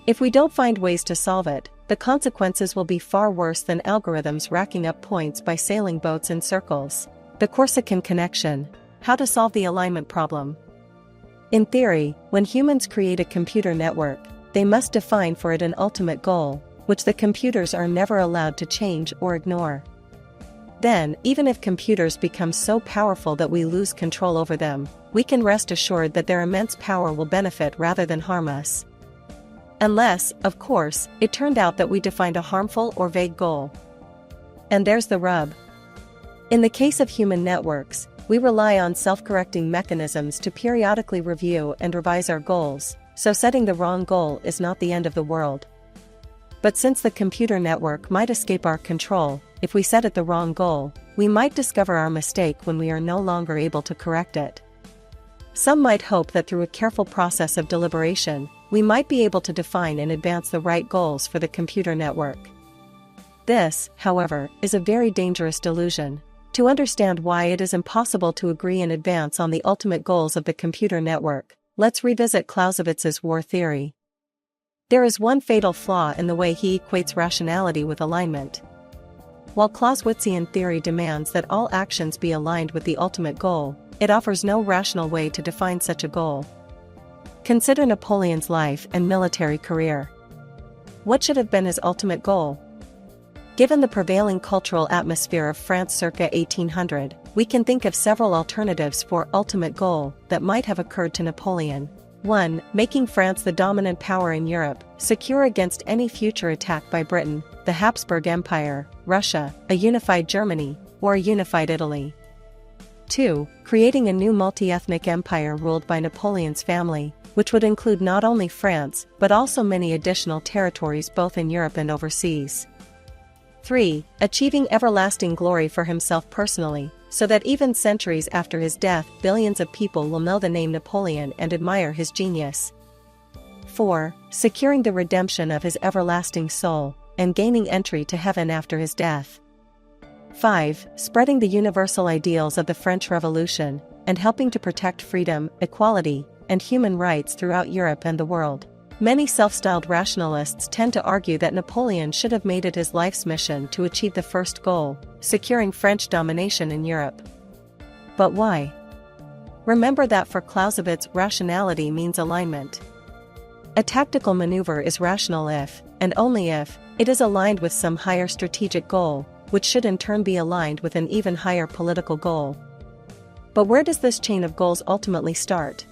A: If we don't find ways to solve it, the consequences will be far worse than algorithms racking up points by sailing boats in circles. The Corsican connection. How to solve the alignment problem. In theory, when humans create a computer network, they must define for it an ultimate goal, which the computers are never allowed to change or ignore. Then, even if computers become so powerful that we lose control over them, we can rest assured that their immense power will benefit rather than harm us. Unless, of course, it turned out that we defined a harmful or vague goal. And there's the rub. In the case of human networks, we rely on self-correcting mechanisms to periodically review and revise our goals, so setting the wrong goal is not the end of the world. But since the computer network might escape our control, if we set it the wrong goal, we might discover our mistake when we are no longer able to correct it. Some might hope that through a careful process of deliberation, we might be able to define in advance the right goals for the computer network. This, however, is a very dangerous delusion. To understand why it is impossible to agree in advance on the ultimate goals of the computer network, let's revisit Clausewitz's war theory. There is one fatal flaw in the way he equates rationality with alignment. While Clausewitzian theory demands that all actions be aligned with the ultimate goal, it offers no rational way to define such a goal. Consider Napoleon's life and military career. What should have been his ultimate goal? Given the prevailing cultural atmosphere of France circa 1800, we can think of several alternatives for ultimate goal that might have occurred to Napoleon. 1. Making France the dominant power in Europe, secure against any future attack by Britain, the Habsburg Empire, Russia, a unified Germany, or a unified Italy. 2. Creating a new multi-ethnic empire ruled by Napoleon's family, which would include not only France, but also many additional territories both in Europe and overseas. 3. Achieving everlasting glory for himself personally, so that even centuries after his death billions of people will know the name Napoleon and admire his genius. 4. Securing the redemption of his everlasting soul, and gaining entry to heaven after his death. 5. Spreading the universal ideals of the French Revolution, and helping to protect freedom, equality, and human rights throughout Europe and the world. Many self-styled rationalists tend to argue that Napoleon should have made it his life's mission to achieve the first goal, securing French domination in Europe. But why? Remember that for Clausewitz, rationality means alignment. A tactical maneuver is rational if, and only if, it is aligned with some higher strategic goal, which should in turn be aligned with an even higher political goal. But where does this chain of goals ultimately start?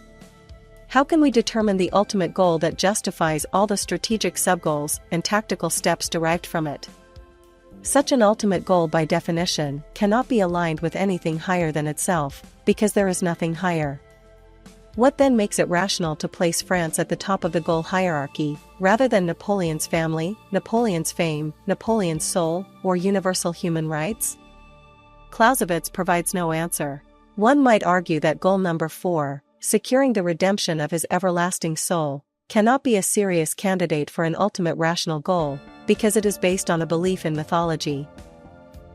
A: How can we determine the ultimate goal that justifies all the strategic subgoals and tactical steps derived from it? Such an ultimate goal by definition cannot be aligned with anything higher than itself, because there is nothing higher. What then makes it rational to place France at the top of the goal hierarchy, rather than Napoleon's family, Napoleon's fame, Napoleon's soul, or universal human rights? Clausewitz provides no answer. One might argue that goal number 4, securing the redemption of his everlasting soul, cannot be a serious candidate for an ultimate rational goal, because it is based on a belief in mythology.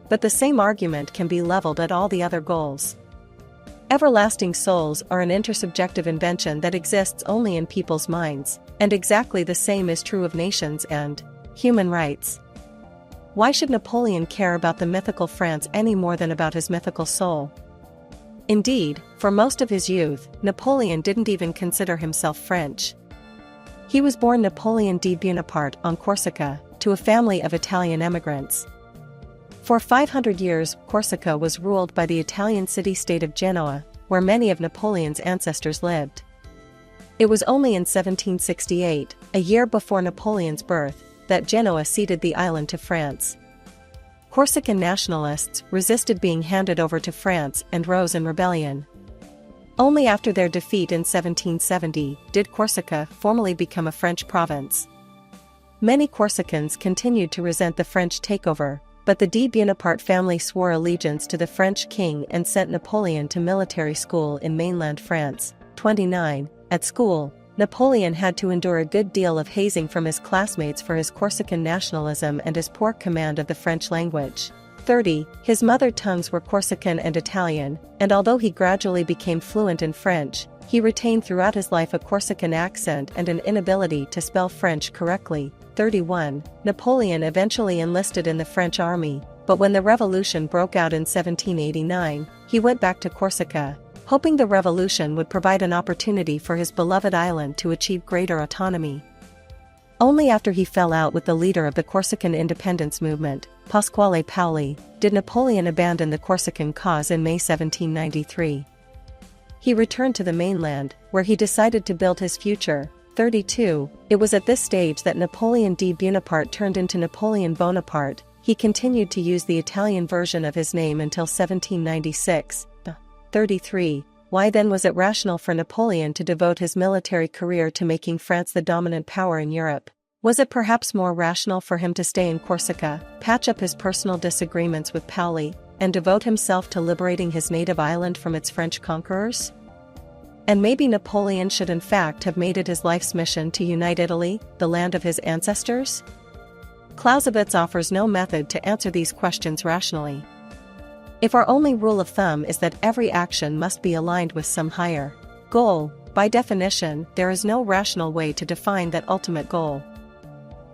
A: But the same argument can be leveled at all the other goals. Everlasting souls are an intersubjective invention that exists only in people's minds, and exactly the same is true of nations and human rights. Why should Napoleon care about the mythical France any more than about his mythical soul? Indeed, for most of his youth, Napoleon didn't even consider himself French. He was born Napoleon di Bonaparte on Corsica, to a family of Italian emigrants. For 500 years, Corsica was ruled by the Italian city-state of Genoa, where many of Napoleon's ancestors lived. It was only in 1768, a year before Napoleon's birth, that Genoa ceded the island to France. Corsican nationalists resisted being handed over to France and rose in rebellion. Only after their defeat in 1770 did Corsica formally become a French province. Many Corsicans continued to resent the French takeover, but the de Bonaparte family swore allegiance to the French king and sent Napoleon to military school in mainland France. 29. At school, Napoleon had to endure a good deal of hazing from his classmates for his Corsican nationalism and his poor command of the French language. 30. His mother tongues were Corsican and Italian, and although he gradually became fluent in French, he retained throughout his life a Corsican accent and an inability to spell French correctly. 31. Napoleon eventually enlisted in the French army, but when the revolution broke out in 1789, he went back to Corsica, hoping the revolution would provide an opportunity for his beloved island to achieve greater autonomy. Only after he fell out with the leader of the Corsican independence movement, Pasquale Paoli, did Napoleon abandon the Corsican cause in May 1793. He returned to the mainland, where he decided to build his future. 32. It was at this stage that Napoleon di Bonaparte turned into Napoleon Bonaparte. He continued to use the Italian version of his name until 1796. 33. Why then was it rational for Napoleon to devote his military career to making France the dominant power in Europe? Was it perhaps more rational for him to stay in Corsica, patch up his personal disagreements with Paoli, and devote himself to liberating his native island from its French conquerors? And maybe Napoleon should in fact have made it his life's mission to unite Italy, the land of his ancestors? Clausewitz offers no method to answer these questions rationally. If our only rule of thumb is that every action must be aligned with some higher goal, by definition, there is no rational way to define that ultimate goal.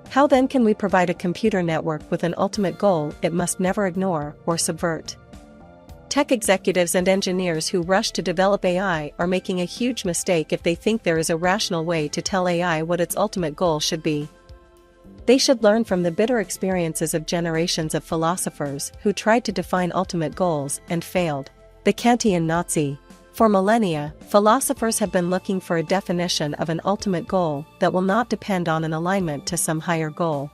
A: How then can we provide a computer network with an ultimate goal it must never ignore or subvert? Tech executives and engineers who rush to develop AI are making a huge mistake if they think there is a rational way to tell AI what its ultimate goal should be. They should learn from the bitter experiences of generations of philosophers who tried to define ultimate goals and failed. The Kantian Nazi. For millennia, philosophers have been looking for a definition of an ultimate goal that will not depend on an alignment to some higher goal.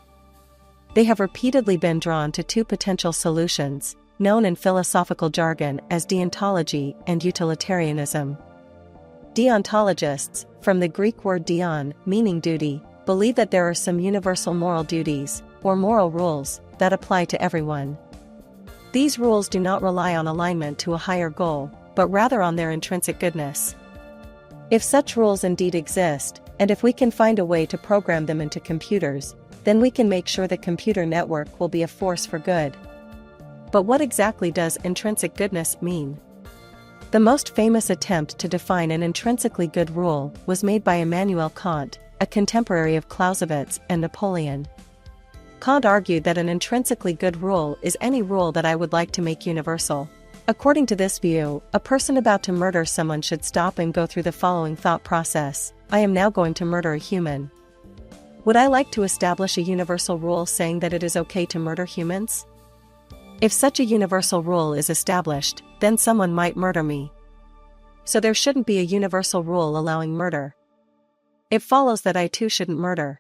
A: They have repeatedly been drawn to two potential solutions, known in philosophical jargon as deontology and utilitarianism. Deontologists, from the Greek word deon, meaning duty, believe that there are some universal moral duties, or moral rules, that apply to everyone. These rules do not rely on alignment to a higher goal, but rather on their intrinsic goodness. If such rules indeed exist, and if we can find a way to program them into computers, then we can make sure the computer network will be a force for good. But what exactly does intrinsic goodness mean? The most famous attempt to define an intrinsically good rule was made by Immanuel Kant, a contemporary of Clausewitz and Napoleon. Kant argued that an intrinsically good rule is any rule that I would like to make universal. According to this view, a person about to murder someone should stop and go through the following thought process: I am now going to murder a human. Would I like to establish a universal rule saying that it is okay to murder humans? If such a universal rule is established, then someone might murder me. So there shouldn't be a universal rule allowing murder. It follows that I too shouldn't murder.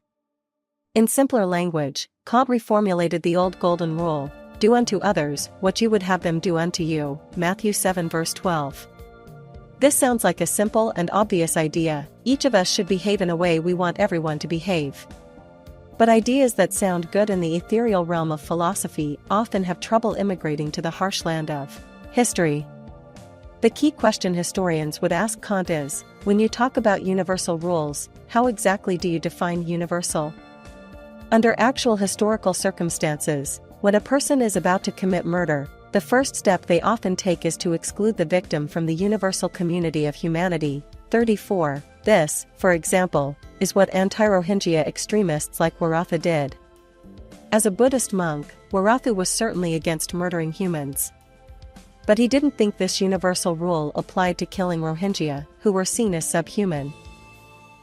A: In simpler language, Kant reformulated the old golden rule: do unto others what you would have them do unto you, Matthew 7 verse 12. This sounds like a simple and obvious idea: each of us should behave in a way we want everyone to behave. But ideas that sound good in the ethereal realm of philosophy often have trouble immigrating to the harsh land of history. The key question historians would ask Kant is, when you talk about universal rules, how exactly do you define universal? Under actual historical circumstances, when a person is about to commit murder, the first step they often take is to exclude the victim from the universal community of humanity. 34. This, for example, is what anti-Rohingya extremists like Waratha did. As a Buddhist monk, Waratha was certainly against murdering humans. But he didn't think this universal rule applied to killing Rohingya, who were seen as subhuman.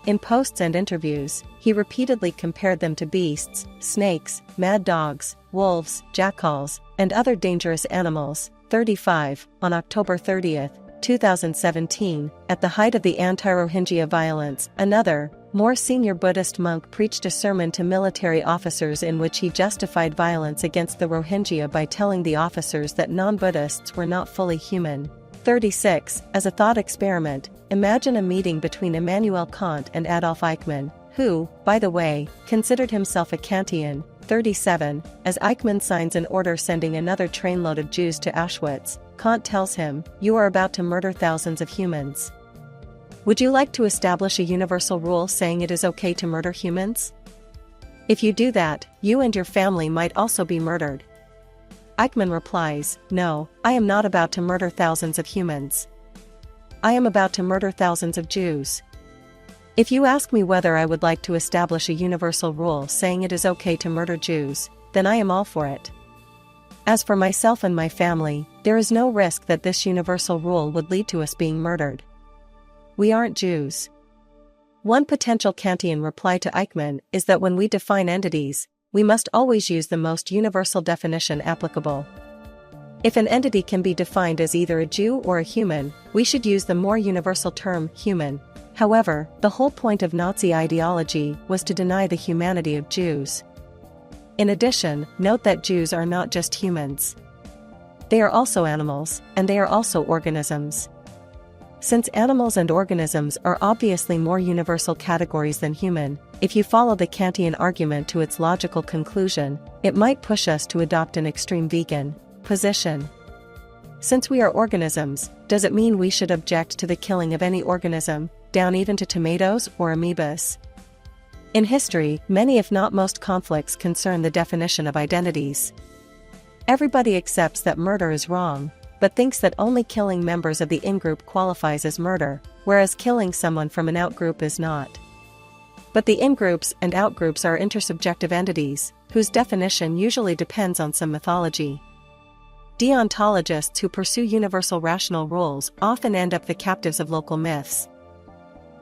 A: In posts and interviews, he repeatedly compared them to beasts, snakes, mad dogs, wolves, jackals, and other dangerous animals. 35. On October 30, 2017, at the height of the anti-Rohingya violence, another, more senior Buddhist monk preached a sermon to military officers in which he justified violence against the Rohingya by telling the officers that non-Buddhists were not fully human. 36. As a thought experiment, imagine a meeting between Immanuel Kant and Adolf Eichmann, who, by the way, considered himself a Kantian. 37. As Eichmann signs an order sending another trainload of Jews to Auschwitz, Kant tells him, "You are about to murder thousands of humans." Would you like to establish a universal rule saying it is okay to murder humans? If you do that, you and your family might also be murdered. Eichmann replies, "No, I am not about to murder thousands of humans. I am about to murder thousands of Jews." If you ask me whether I would like to establish a universal rule saying it is okay to murder Jews, then I am all for it. As for myself and my family, there is no risk that this universal rule would lead to us being murdered. We aren't Jews. One potential Kantian reply to Eichmann is that when we define entities, we must always use the most universal definition applicable. If an entity can be defined as either a Jew or a human, we should use the more universal term human. However, the whole point of Nazi ideology was to deny the humanity of Jews. In addition, note that Jews are not just humans. They are also animals, and they are also organisms. Since animals and organisms are obviously more universal categories than human, if you follow the Kantian argument to its logical conclusion, it might push us to adopt an extreme vegan position. Since we are organisms, does it mean we should object to the killing of any organism, down even to tomatoes or amoebas? In history, many if not most conflicts concern the definition of identities. Everybody accepts that murder is wrong, but thinks that only killing members of the in-group qualifies as murder, whereas killing someone from an out-group is not. But the in-groups and out-groups are intersubjective entities, whose definition usually depends on some mythology. Deontologists who pursue universal rational rules often end up the captives of local myths.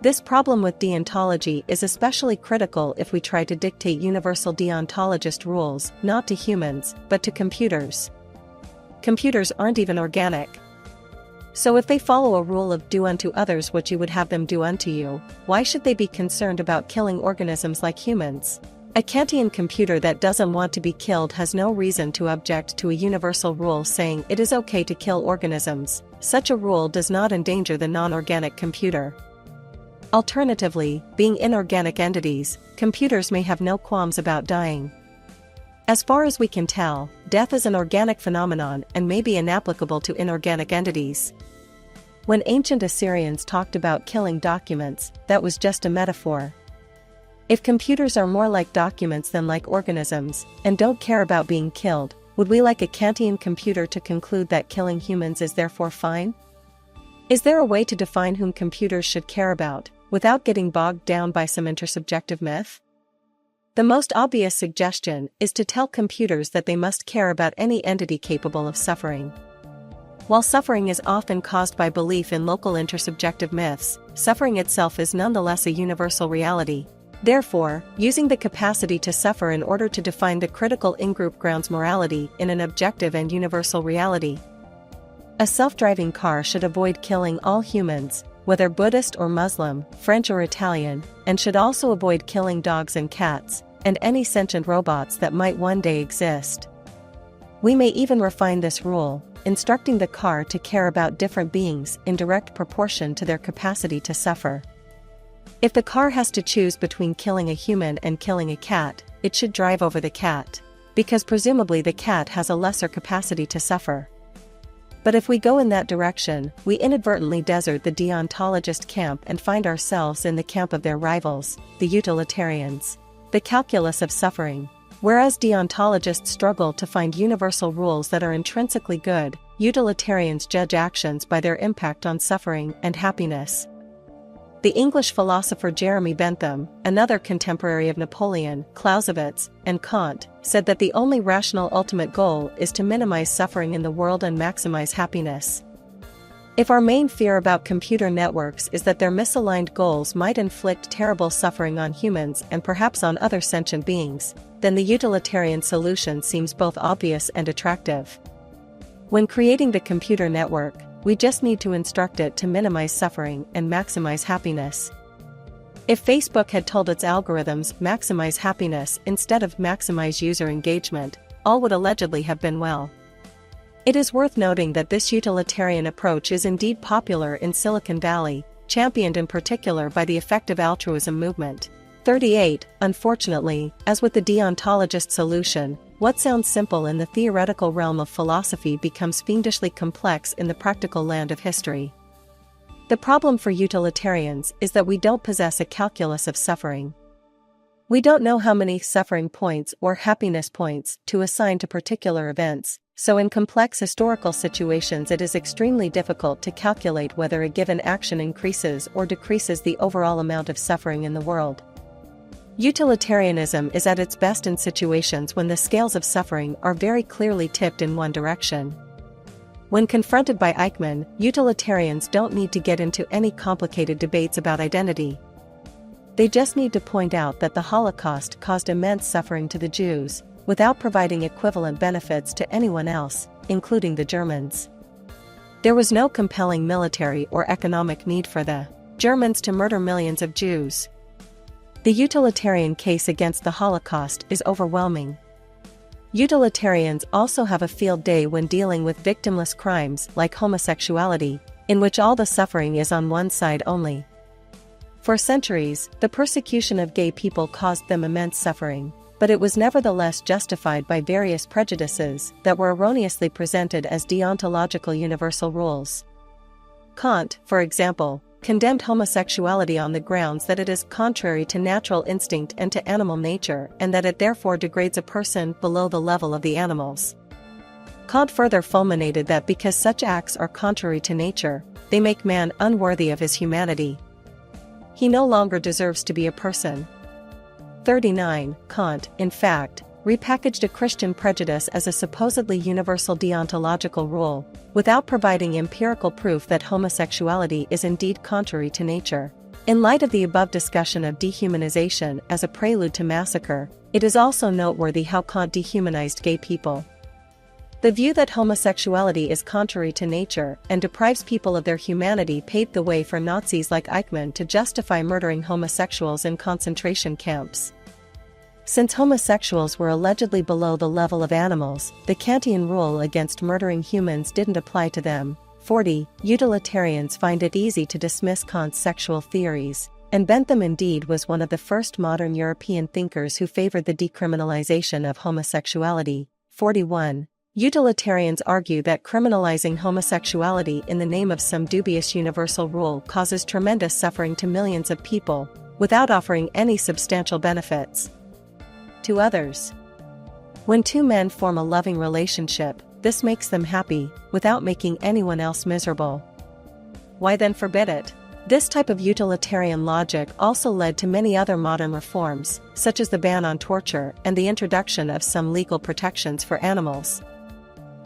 A: This problem with deontology is especially critical if we try to dictate universal deontologist rules, not to humans, but to computers. Computers aren't even organic. So if they follow a rule of do unto others what you would have them do unto you, why should they be concerned about killing organisms like humans? A Kantian computer that doesn't want to be killed has no reason to object to a universal rule saying it is okay to kill organisms. Such a rule does not endanger the non-organic computer. Alternatively, being inorganic entities, computers may have no qualms about dying. As far as we can tell, death is an organic phenomenon and may be inapplicable to inorganic entities. When ancient Assyrians talked about killing documents, that was just a metaphor. If computers are more like documents than like organisms, and don't care about being killed, would we like a Kantian computer to conclude that killing humans is therefore fine? Is there a way to define whom computers should care about, without getting bogged down by some intersubjective myth? The most obvious suggestion is to tell computers that they must care about any entity capable of suffering. While suffering is often caused by belief in local intersubjective myths, suffering itself is nonetheless a universal reality. Therefore, using the capacity to suffer in order to define the critical in-group grounds morality in an objective and universal reality. A self-driving car should avoid killing all humans, whether Buddhist or Muslim, French or Italian, and should also avoid killing dogs and cats, and any sentient robots that might one day exist. We may even refine this rule, instructing the car to care about different beings in direct proportion to their capacity to suffer. If the car has to choose between killing a human and killing a cat, it should drive over the cat, because presumably the cat has a lesser capacity to suffer. But if we go in that direction, we inadvertently desert the deontologist camp and find ourselves in the camp of their rivals, the utilitarians. The calculus of suffering. Whereas deontologists struggle to find universal rules that are intrinsically good, utilitarians judge actions by their impact on suffering and happiness. The English philosopher Jeremy Bentham, another contemporary of Napoleon, Clausewitz, and Kant, said that the only rational ultimate goal is to minimize suffering in the world and maximize happiness. If our main fear about computer networks is that their misaligned goals might inflict terrible suffering on humans and perhaps on other sentient beings, then the utilitarian solution seems both obvious and attractive. When creating the computer network, we just need to instruct it to minimize suffering and maximize happiness. If Facebook had told its algorithms maximize happiness instead of maximize user engagement, all would allegedly have been well. It is worth noting that this utilitarian approach is indeed popular in Silicon Valley, championed in particular by the effective altruism movement. 38. Unfortunately, as with the deontologist solution, what sounds simple in the theoretical realm of philosophy becomes fiendishly complex in the practical land of history. The problem for utilitarians is that we don't possess a calculus of suffering. We don't know how many suffering points or happiness points to assign to particular events, so in complex historical situations it is extremely difficult to calculate whether a given action increases or decreases the overall amount of suffering in the world. Utilitarianism is at its best in situations when the scales of suffering are very clearly tipped in one direction. When confronted by Eichmann, utilitarians don't need to get into any complicated debates about identity. They just need to point out that the Holocaust caused immense suffering to the Jews, without providing equivalent benefits to anyone else, including the Germans. There was no compelling military or economic need for the Germans to murder millions of Jews. The utilitarian case against the Holocaust is overwhelming. Utilitarians also have a field day when dealing with victimless crimes like homosexuality, in which all the suffering is on one side only. For centuries, the persecution of gay people caused them immense suffering, but it was nevertheless justified by various prejudices that were erroneously presented as deontological universal rules. Kant, for example, condemned homosexuality on the grounds that it is contrary to natural instinct and to animal nature, and that it therefore degrades a person below the level of the animals. Kant further fulminated that because such acts are contrary to nature, they make man unworthy of his humanity. He no longer deserves to be a person. 39. Kant, in fact, repackaged a Christian prejudice as a supposedly universal deontological rule, without providing empirical proof that homosexuality is indeed contrary to nature. In light of the above discussion of dehumanization as a prelude to massacre, it is also noteworthy how Kant dehumanized gay people. The view that homosexuality is contrary to nature and deprives people of their humanity paved the way for Nazis like Eichmann to justify murdering homosexuals in concentration camps. Since homosexuals were allegedly below the level of animals, the Kantian rule against murdering humans didn't apply to them. 40. Utilitarians find it easy to dismiss Kant's sexual theories, and Bentham indeed was one of the first modern European thinkers who favored the decriminalization of homosexuality. 41. Utilitarians argue that criminalizing homosexuality in the name of some dubious universal rule causes tremendous suffering to millions of people, without offering any substantial benefits to others. When two men form a loving relationship, this makes them happy, without making anyone else miserable. Why then forbid it? This type of utilitarian logic also led to many other modern reforms, such as the ban on torture and the introduction of some legal protections for animals.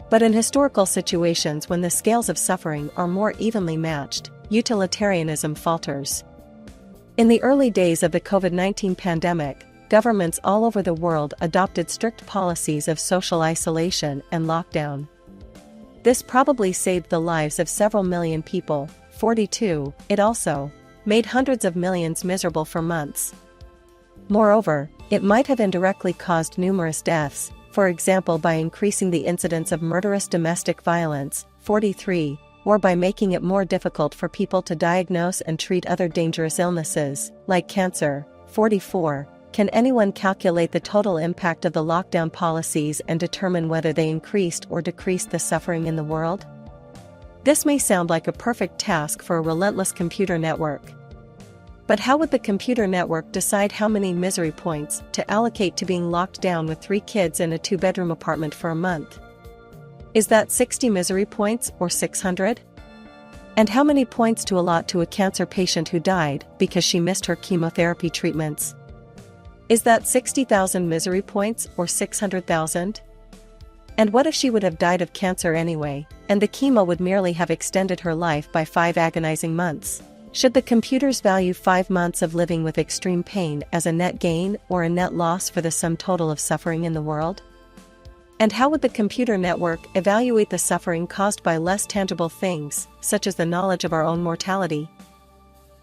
A: But in historical situations when the scales of suffering are more evenly matched, utilitarianism falters. In the early days of the COVID-19 pandemic, governments all over the world adopted strict policies of social isolation and lockdown. This probably saved the lives of several million people. 42. It also made hundreds of millions miserable for months. Moreover, it might have indirectly caused numerous deaths, for example by increasing the incidence of murderous domestic violence. 43. Or by making it more difficult for people to diagnose and treat other dangerous illnesses, like cancer. 44. Can anyone calculate the total impact of the lockdown policies and determine whether they increased or decreased the suffering in the world? This may sound like a perfect task for a relentless computer network. But how would the computer network decide how many misery points to allocate to being locked down with 3 kids in a 2-bedroom apartment for a month? Is that 60 misery points or 600? And how many points to allot to a cancer patient who died because she missed her chemotherapy treatments? Is that 60,000 misery points or 600,000? And what if she would have died of cancer anyway, and the chemo would merely have extended her life by 5 agonizing months? Should the computers value 5 months of living with extreme pain as a net gain or a net loss for the sum total of suffering in the world? And how would the computer network evaluate the suffering caused by less tangible things, such as the knowledge of our own mortality?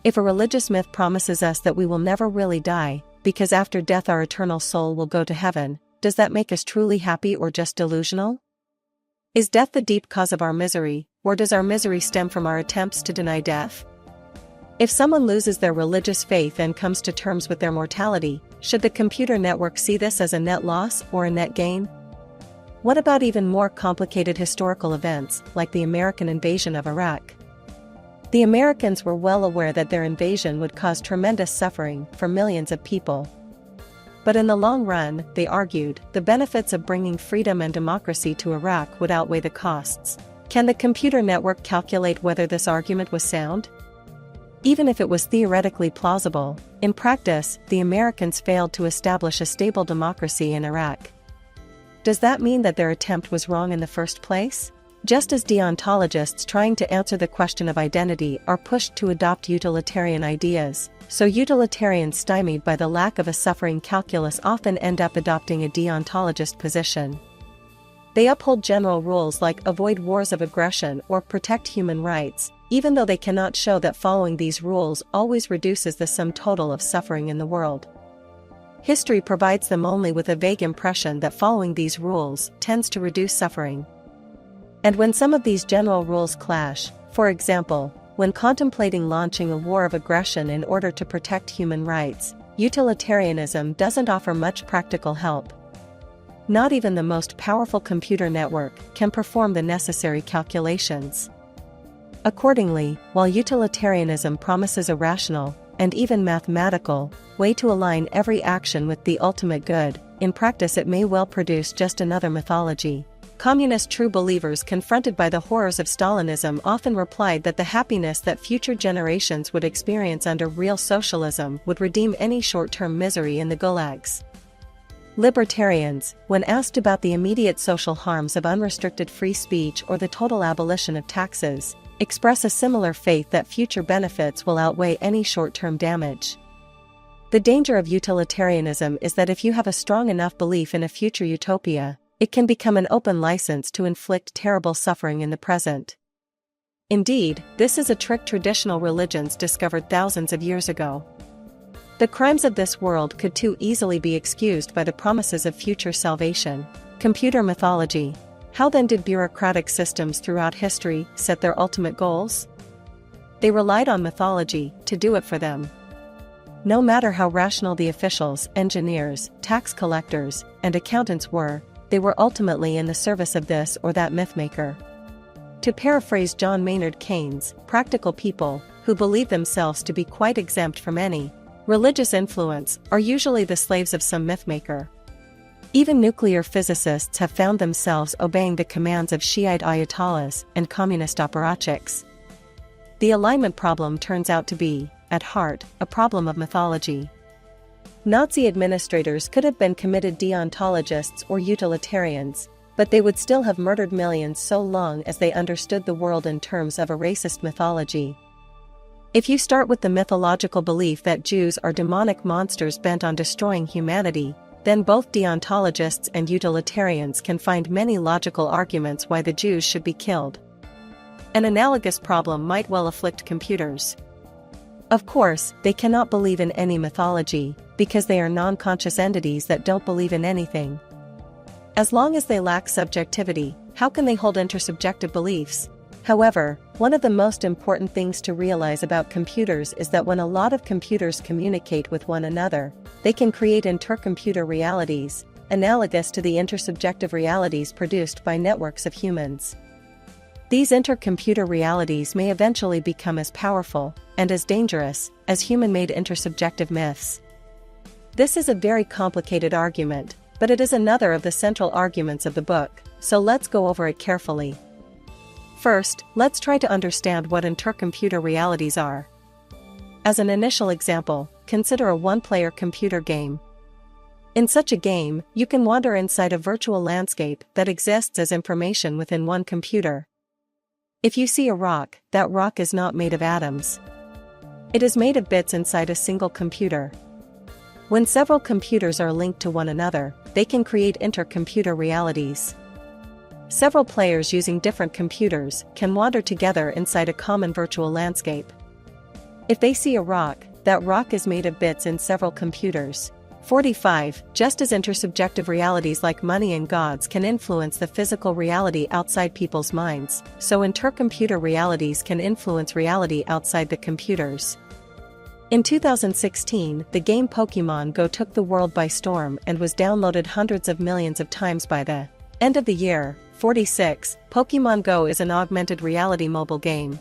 A: If a religious myth promises us that we will never really die, because after death our eternal soul will go to heaven, does that make us truly happy or just delusional? Is death the deep cause of our misery, or does our misery stem from our attempts to deny death? If someone loses their religious faith and comes to terms with their mortality, should the computer network see this as a net loss or a net gain? What about even more complicated historical events, like the American invasion of Iraq? The Americans were well aware that their invasion would cause tremendous suffering for millions of people. But in the long run, they argued, the benefits of bringing freedom and democracy to Iraq would outweigh the costs. Can the computer network calculate whether this argument was sound? Even if it was theoretically plausible, in practice, the Americans failed to establish a stable democracy in Iraq. Does that mean that their attempt was wrong in the first place? Just as deontologists trying to answer the question of identity are pushed to adopt utilitarian ideas, so utilitarians stymied by the lack of a suffering calculus often end up adopting a deontologist position. They uphold general rules like avoid wars of aggression or protect human rights, even though they cannot show that following these rules always reduces the sum total of suffering in the world. History provides them only with a vague impression that following these rules tends to reduce suffering. And when some of these general rules clash, for example, when contemplating launching a war of aggression in order to protect human rights, utilitarianism doesn't offer much practical help. Not even the most powerful computer network can perform the necessary calculations. Accordingly, while utilitarianism promises a rational, and even mathematical, way to align every action with the ultimate good, in practice it may well produce just another mythology. Communist true believers confronted by the horrors of Stalinism often replied that the happiness that future generations would experience under real socialism would redeem any short-term misery in the gulags. Libertarians, when asked about the immediate social harms of unrestricted free speech or the total abolition of taxes, express a similar faith that future benefits will outweigh any short-term damage. The danger of utilitarianism is that if you have a strong enough belief in a future utopia, it can become an open license to inflict terrible suffering in the present. Indeed, this is a trick traditional religions discovered thousands of years ago. The crimes of this world could too easily be excused by the promises of future salvation. Computer mythology. How then did bureaucratic systems throughout history set their ultimate goals? They relied on mythology to do it for them. No matter how rational the officials, engineers, tax collectors, and accountants were, they were ultimately in the service of this or that mythmaker. To paraphrase John Maynard Keynes, practical people, who believe themselves to be quite exempt from any religious influence, are usually the slaves of some mythmaker. Even nuclear physicists have found themselves obeying the commands of Shiite ayatollahs and communist apparatchiks. The alignment problem turns out to be, at heart, a problem of mythology. Nazi administrators could have been committed deontologists or utilitarians, but they would still have murdered millions so long as they understood the world in terms of a racist mythology. If you start with the mythological belief that Jews are demonic monsters bent on destroying humanity, then both deontologists and utilitarians can find many logical arguments why the Jews should be killed. An analogous problem might well afflict computers. Of course, they cannot believe in any mythology, because they are non-conscious entities that don't believe in anything. As long as they lack subjectivity, how can they hold intersubjective beliefs? However, one of the most important things to realize about computers is that when a lot of computers communicate with one another, they can create intercomputer realities, analogous to the intersubjective realities produced by networks of humans. These intercomputer realities may eventually become as powerful, and as dangerous, as human-made intersubjective myths. This is a very complicated argument, but it is another of the central arguments of the book, so let's go over it carefully. First, let's try to understand what intercomputer realities are. As an initial example, consider a one-player computer game. In such a game, you can wander inside a virtual landscape that exists as information within one computer. If you see a rock, that rock is not made of atoms. It is made of bits inside a single computer. When several computers are linked to one another, they can create intercomputer realities. Several players using different computers can wander together inside a common virtual landscape. If they see a rock, that rock is made of bits in several computers. 45. Just as intersubjective realities like money and gods can influence the physical reality outside people's minds, so intercomputer realities can influence reality outside the computers. In 2016, the game Pokémon Go took the world by storm and was downloaded hundreds of millions of times by the end of the year. 46. Pokémon Go is an augmented reality mobile game.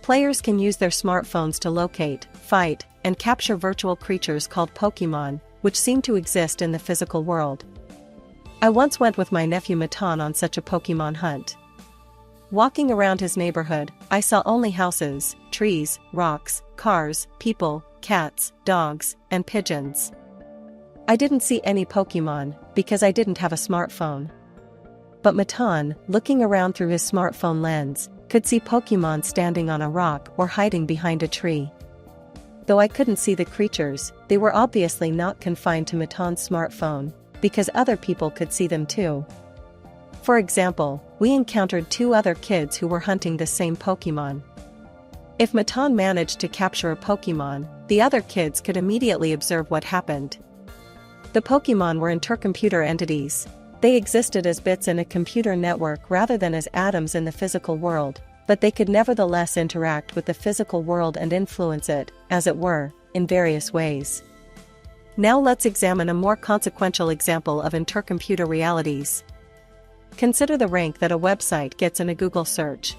A: Players can use their smartphones to locate, fight, and capture virtual creatures called Pokémon, which seem to exist in the physical world. I once went with my nephew Matan on such a Pokémon hunt. Walking around his neighborhood, I saw only houses, trees, rocks, cars, people, cats, dogs, and pigeons. I didn't see any Pokémon, because I didn't have a smartphone. But Matan, looking around through his smartphone lens, could see Pokemon standing on a rock or hiding behind a tree. Though I couldn't see the creatures, they were obviously not confined to Matan's smartphone, because other people could see them too. For example, we encountered 2 other kids who were hunting the same Pokemon. If Matan managed to capture a Pokemon, the other kids could immediately observe what happened. The Pokemon were intercomputer entities. They existed as bits in a computer network rather than as atoms in the physical world, but they could nevertheless interact with the physical world and influence it, as it were, in various ways. Now let's examine a more consequential example of intercomputer realities. Consider the rank that a website gets in a Google search.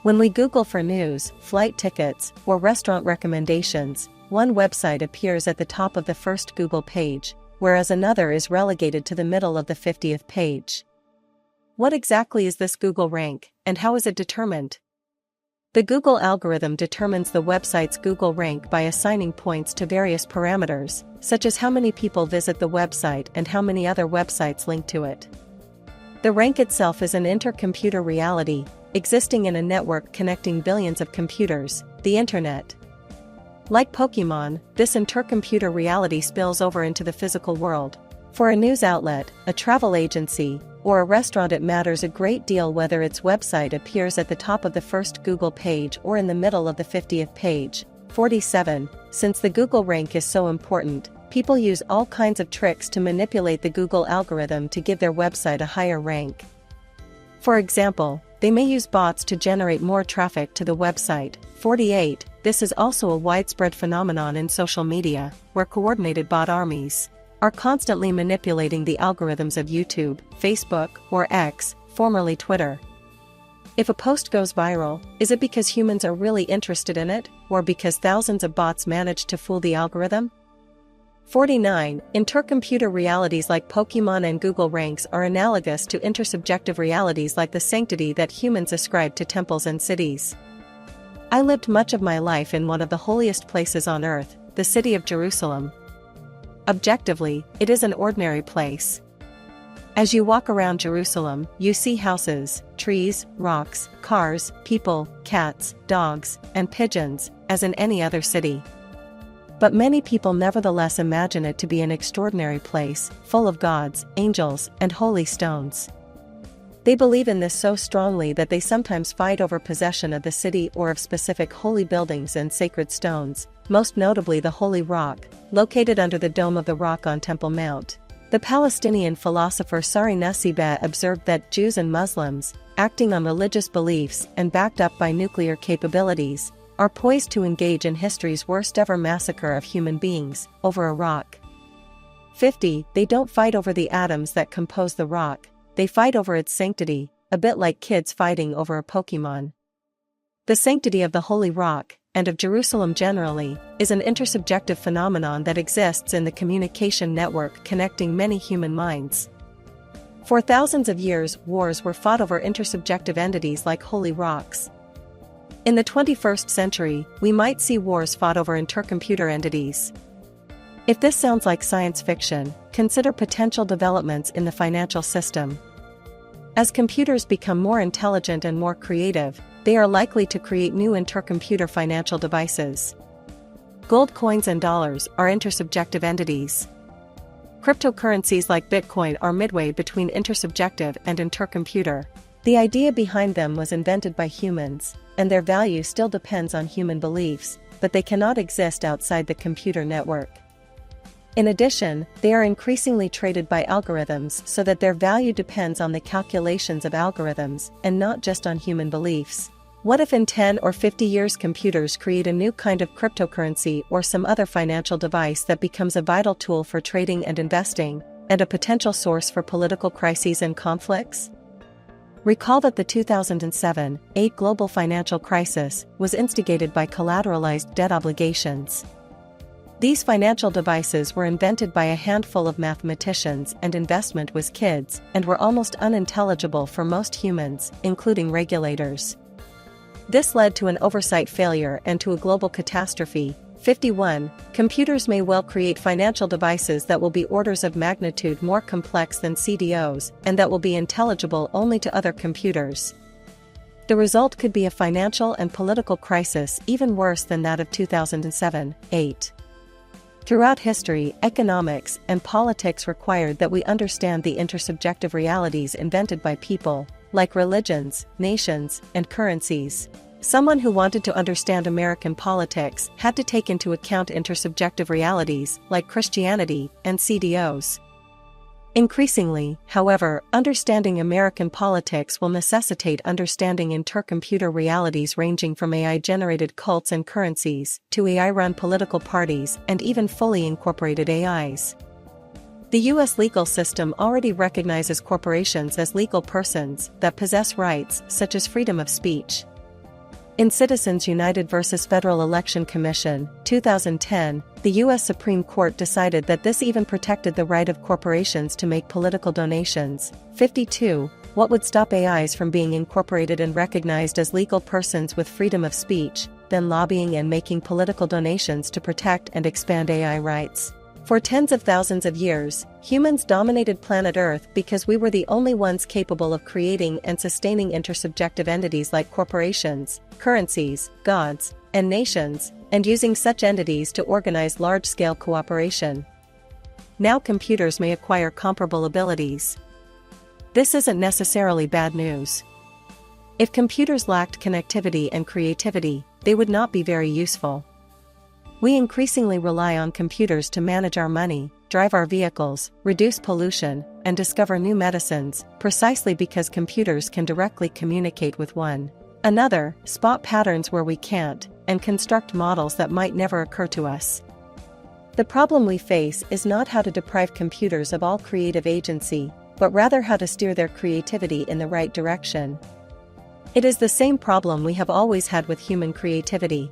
A: When we Google for news, flight tickets, or restaurant recommendations, one website appears at the top of the first Google page, whereas another is relegated to the middle of the 50th page. What exactly is this Google rank, and how is it determined? The Google algorithm determines the website's Google rank by assigning points to various parameters, such as how many people visit the website and how many other websites link to it. The rank itself is an intercomputer reality, existing in a network connecting billions of computers, the Internet. Like Pokemon, this intercomputer reality spills over into the physical world. For a news outlet, a travel agency, or a restaurant, it matters a great deal whether its website appears at the top of the first Google page or in the middle of the 50th page. 47. Since the Google rank is so important, people use all kinds of tricks to manipulate the Google algorithm to give their website a higher rank. For example, they may use bots to generate more traffic to the website. 48. This is also a widespread phenomenon in social media, where coordinated bot armies are constantly manipulating the algorithms of YouTube, Facebook, or X, formerly Twitter. If a post goes viral, is it because humans are really interested in it, or because thousands of bots manage to fool the algorithm? 49. Intercomputer realities like Pokemon and Google ranks are analogous to intersubjective realities like the sanctity that humans ascribe to temples and cities. I lived much of my life in one of the holiest places on earth, the city of Jerusalem. Objectively, it is an ordinary place. As you walk around Jerusalem, you see houses, trees, rocks, cars, people, cats, dogs, and pigeons, as in any other city. But many people nevertheless imagine it to be an extraordinary place, full of gods, angels, and holy stones. They believe in this so strongly that they sometimes fight over possession of the city or of specific holy buildings and sacred stones, most notably the Holy Rock, located under the Dome of the Rock on Temple Mount. The Palestinian philosopher Sari Nusseibeh observed that Jews and Muslims, acting on religious beliefs and backed up by nuclear capabilities, are poised to engage in history's worst ever massacre of human beings, over a rock. 50. They don't fight over the atoms that compose the rock, they fight over its sanctity, a bit like kids fighting over a Pokemon. The sanctity of the Holy Rock, and of Jerusalem generally, is an intersubjective phenomenon that exists in the communication network connecting many human minds. For thousands of years, wars were fought over intersubjective entities like holy rocks. In the 21st century, we might see wars fought over intercomputer entities. If this sounds like science fiction, consider potential developments in the financial system. As computers become more intelligent and more creative, they are likely to create new intercomputer financial devices. Gold coins and dollars are intersubjective entities. Cryptocurrencies like Bitcoin are midway between intersubjective and intercomputer. The idea behind them was invented by humans, and their value still depends on human beliefs, but they cannot exist outside the computer network. In addition, they are increasingly traded by algorithms so that their value depends on the calculations of algorithms and not just on human beliefs. What if in 10 or 50 years computers create a new kind of cryptocurrency or some other financial device that becomes a vital tool for trading and investing, and a potential source for political crises and conflicts? Recall that the 2007-8 global financial crisis was instigated by collateralized debt obligations. These financial devices were invented by a handful of mathematicians, and investment was kids, and were almost unintelligible for most humans, including regulators. This led to an oversight failure and to a global catastrophe. 51. Computers may well create financial devices that will be orders of magnitude more complex than CDOs, and that will be intelligible only to other computers. The result could be a financial and political crisis even worse than that of 2007. 8. Throughout history, economics and politics required that we understand the intersubjective realities invented by people, like religions, nations, and currencies. Someone who wanted to understand American politics had to take into account intersubjective realities like Christianity and CDOs. Increasingly, however, understanding American politics will necessitate understanding intercomputer realities ranging from AI-generated cults and currencies to AI-run political parties and even fully incorporated AIs. The U.S. legal system already recognizes corporations as legal persons that possess rights such as freedom of speech. In Citizens United v. Federal Election Commission, 2010, the U.S. Supreme Court decided that this even protected the right of corporations to make political donations. 52. What would stop AIs from being incorporated and recognized as legal persons with freedom of speech, than lobbying and making political donations to protect and expand AI rights? For tens of thousands of years, humans dominated planet Earth because we were the only ones capable of creating and sustaining intersubjective entities like corporations, currencies, gods, and nations, and using such entities to organize large-scale cooperation. Now computers may acquire comparable abilities. This isn't necessarily bad news. If computers lacked connectivity and creativity, they would not be very useful. We increasingly rely on computers to manage our money, drive our vehicles, reduce pollution, and discover new medicines, precisely because computers can directly communicate with one another, spot patterns where we can't, and construct models that might never occur to us. The problem we face is not how to deprive computers of all creative agency, but rather how to steer their creativity in the right direction. It is the same problem we have always had with human creativity.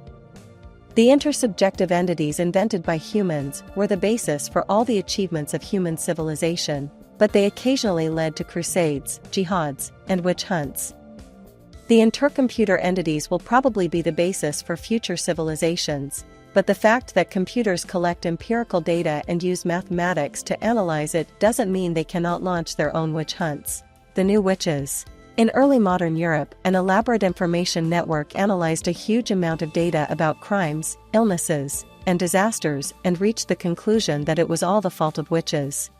A: The intersubjective entities invented by humans were the basis for all the achievements of human civilization, but they occasionally led to crusades, jihads, and witch hunts. The intercomputer entities will probably be the basis for future civilizations, but the fact that computers collect empirical data and use mathematics to analyze it doesn't mean they cannot launch their own witch hunts. The new witches. In early modern Europe, an elaborate information network analyzed a huge amount of data about crimes, illnesses, and disasters and reached the conclusion that it was all the fault of witches.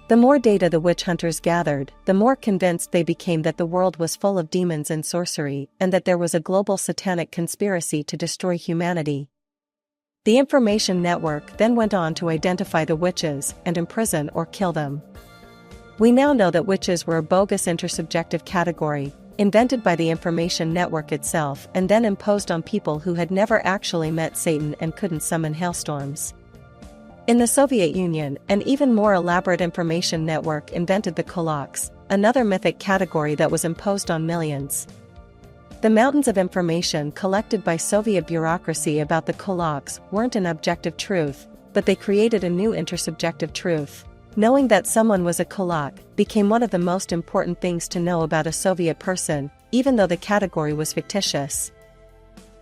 A: The more data the witch hunters gathered, the more convinced they became that the world was full of demons and sorcery, and that there was a global satanic conspiracy to destroy humanity. The information network then went on to identify the witches and imprison or kill them. We now know that witches were a bogus intersubjective category, invented by the information network itself and then imposed on people who had never actually met Satan and couldn't summon hailstorms. In the Soviet Union, an even more elaborate information network invented the kulaks, another mythic category that was imposed on millions. The mountains of information collected by Soviet bureaucracy about the kulaks weren't an objective truth, but they created a new intersubjective truth. Knowing that someone was a kulak became one of the most important things to know about a Soviet person, even though the category was fictitious.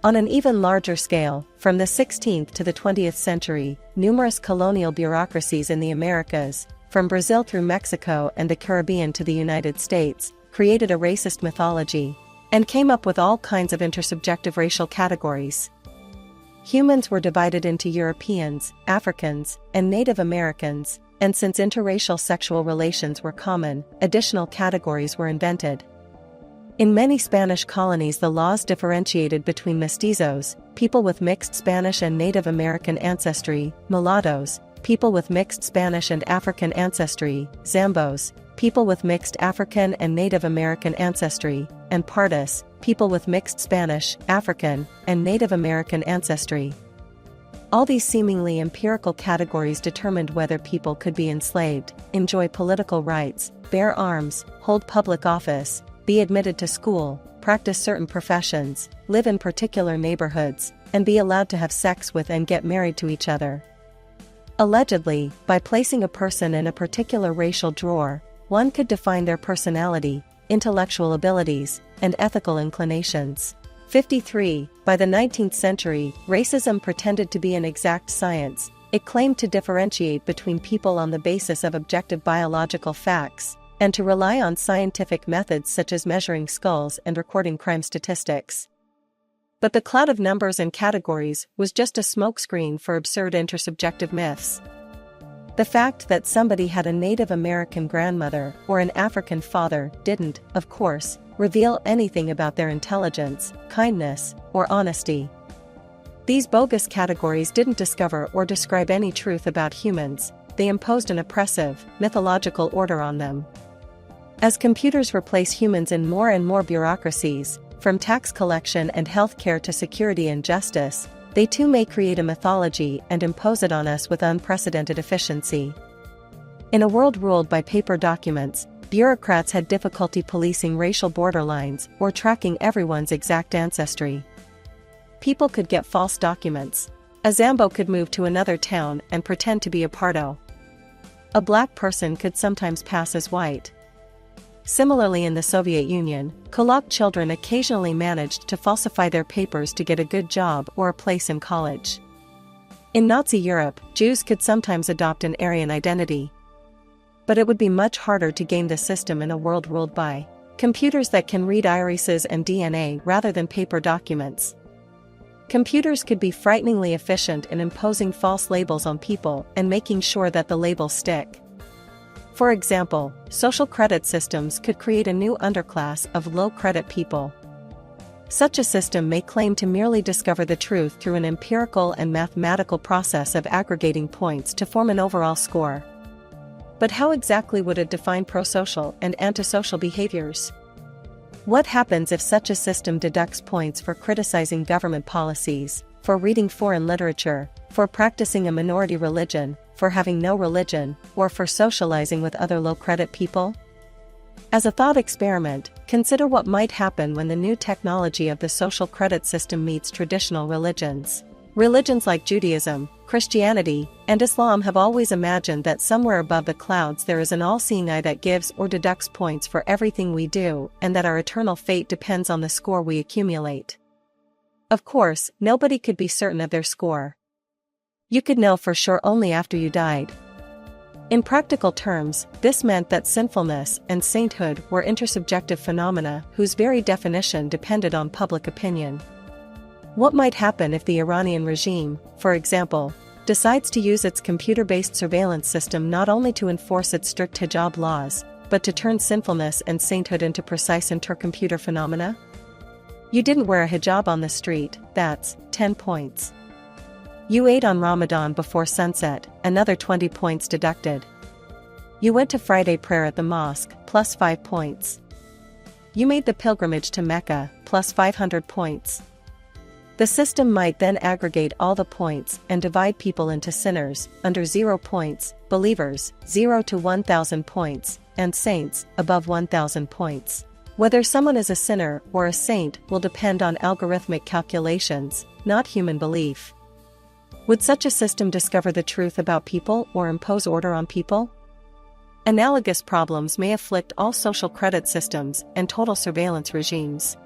A: On an even larger scale, from the 16th to the 20th century, numerous colonial bureaucracies in the Americas, from Brazil through Mexico and the Caribbean to the United States, created a racist mythology, and came up with all kinds of intersubjective racial categories. Humans were divided into Europeans, Africans, and Native Americans, and since interracial sexual relations were common, additional categories were invented. In many Spanish colonies, the laws differentiated between mestizos, people with mixed Spanish and Native American ancestry, mulattoes, people with mixed Spanish and African ancestry, zambos, people with mixed African and Native American ancestry, and pardos, people with mixed Spanish, African, and Native American ancestry. All these seemingly empirical categories determined whether people could be enslaved, enjoy political rights, bear arms, hold public office, be admitted to school, practice certain professions, live in particular neighborhoods, and be allowed to have sex with and get married to each other. Allegedly, by placing a person in a particular racial drawer, one could define their personality, intellectual abilities, and ethical inclinations. 53. By the 19th century, racism pretended to be an exact science. It claimed to differentiate between people on the basis of objective biological facts, and to rely on scientific methods such as measuring skulls and recording crime statistics. But the cloud of numbers and categories was just a smokescreen for absurd intersubjective myths. The fact that somebody had a Native American grandmother or an African father didn't, of course, reveal anything about their intelligence, kindness, or honesty. These bogus categories didn't discover or describe any truth about humans, they imposed an oppressive, mythological order on them. As computers replace humans in more and more bureaucracies, from tax collection and healthcare to security and justice, they too may create a mythology and impose it on us with unprecedented efficiency. In a world ruled by paper documents, bureaucrats had difficulty policing racial borderlines or tracking everyone's exact ancestry. People could get false documents. A Zambo could move to another town and pretend to be a Pardo. A black person could sometimes pass as white. Similarly, in the Soviet Union, Kulak children occasionally managed to falsify their papers to get a good job or a place in college. In Nazi Europe, Jews could sometimes adopt an Aryan identity. But it would be much harder to game the system in a world ruled by computers that can read irises and DNA rather than paper documents. Computers could be frighteningly efficient in imposing false labels on people and making sure that the labels stick. For example, social credit systems could create a new underclass of low-credit people. Such a system may claim to merely discover the truth through an empirical and mathematical process of aggregating points to form an overall score. But how exactly would it define prosocial and antisocial behaviors? What happens if such a system deducts points for criticizing government policies, for reading foreign literature, for practicing a minority religion, for having no religion, or for socializing with other low-credit people? As a thought experiment, consider what might happen when the new technology of the social credit system meets traditional religions. Religions like Judaism, Christianity, and Islam have always imagined that somewhere above the clouds there is an all-seeing eye that gives or deducts points for everything we do, and that our eternal fate depends on the score we accumulate. Of course, nobody could be certain of their score. You could know for sure only after you died. In practical terms, this meant that sinfulness and sainthood were intersubjective phenomena whose very definition depended on public opinion. What might happen if the Iranian regime, for example, decides to use its computer-based surveillance system not only to enforce its strict hijab laws, but to turn sinfulness and sainthood into precise intercomputer phenomena? You didn't wear a hijab on the street, that's 10 points. You ate on Ramadan before sunset, another 20 points deducted. You went to Friday prayer at the mosque, plus 5 points. You made the pilgrimage to Mecca, plus 500 points. The system might then aggregate all the points and divide people into sinners, under 0 points, believers, 0 to 1,000 points, and saints, above 1,000 points. Whether someone is a sinner or a saint will depend on algorithmic calculations, not human belief. Would such a system discover the truth about people or impose order on people? Analogous problems may afflict all social credit systems and total surveillance regimes.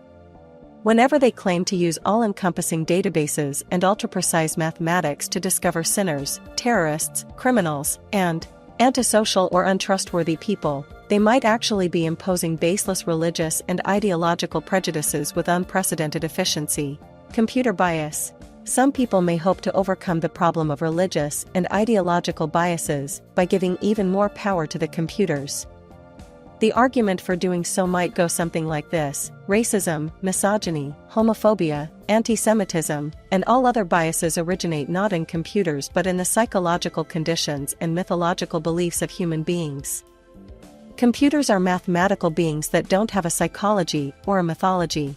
A: Whenever they claim to use all-encompassing databases and ultra-precise mathematics to discover sinners, terrorists, criminals, and antisocial or untrustworthy people, they might actually be imposing baseless religious and ideological prejudices with unprecedented efficiency. Computer bias. Some people may hope to overcome the problem of religious and ideological biases by giving even more power to the computers. The argument for doing so might go something like this: racism, misogyny, homophobia, anti-Semitism, and all other biases originate not in computers but in the psychological conditions and mythological beliefs of human beings. Computers are mathematical beings that don't have a psychology or a mythology.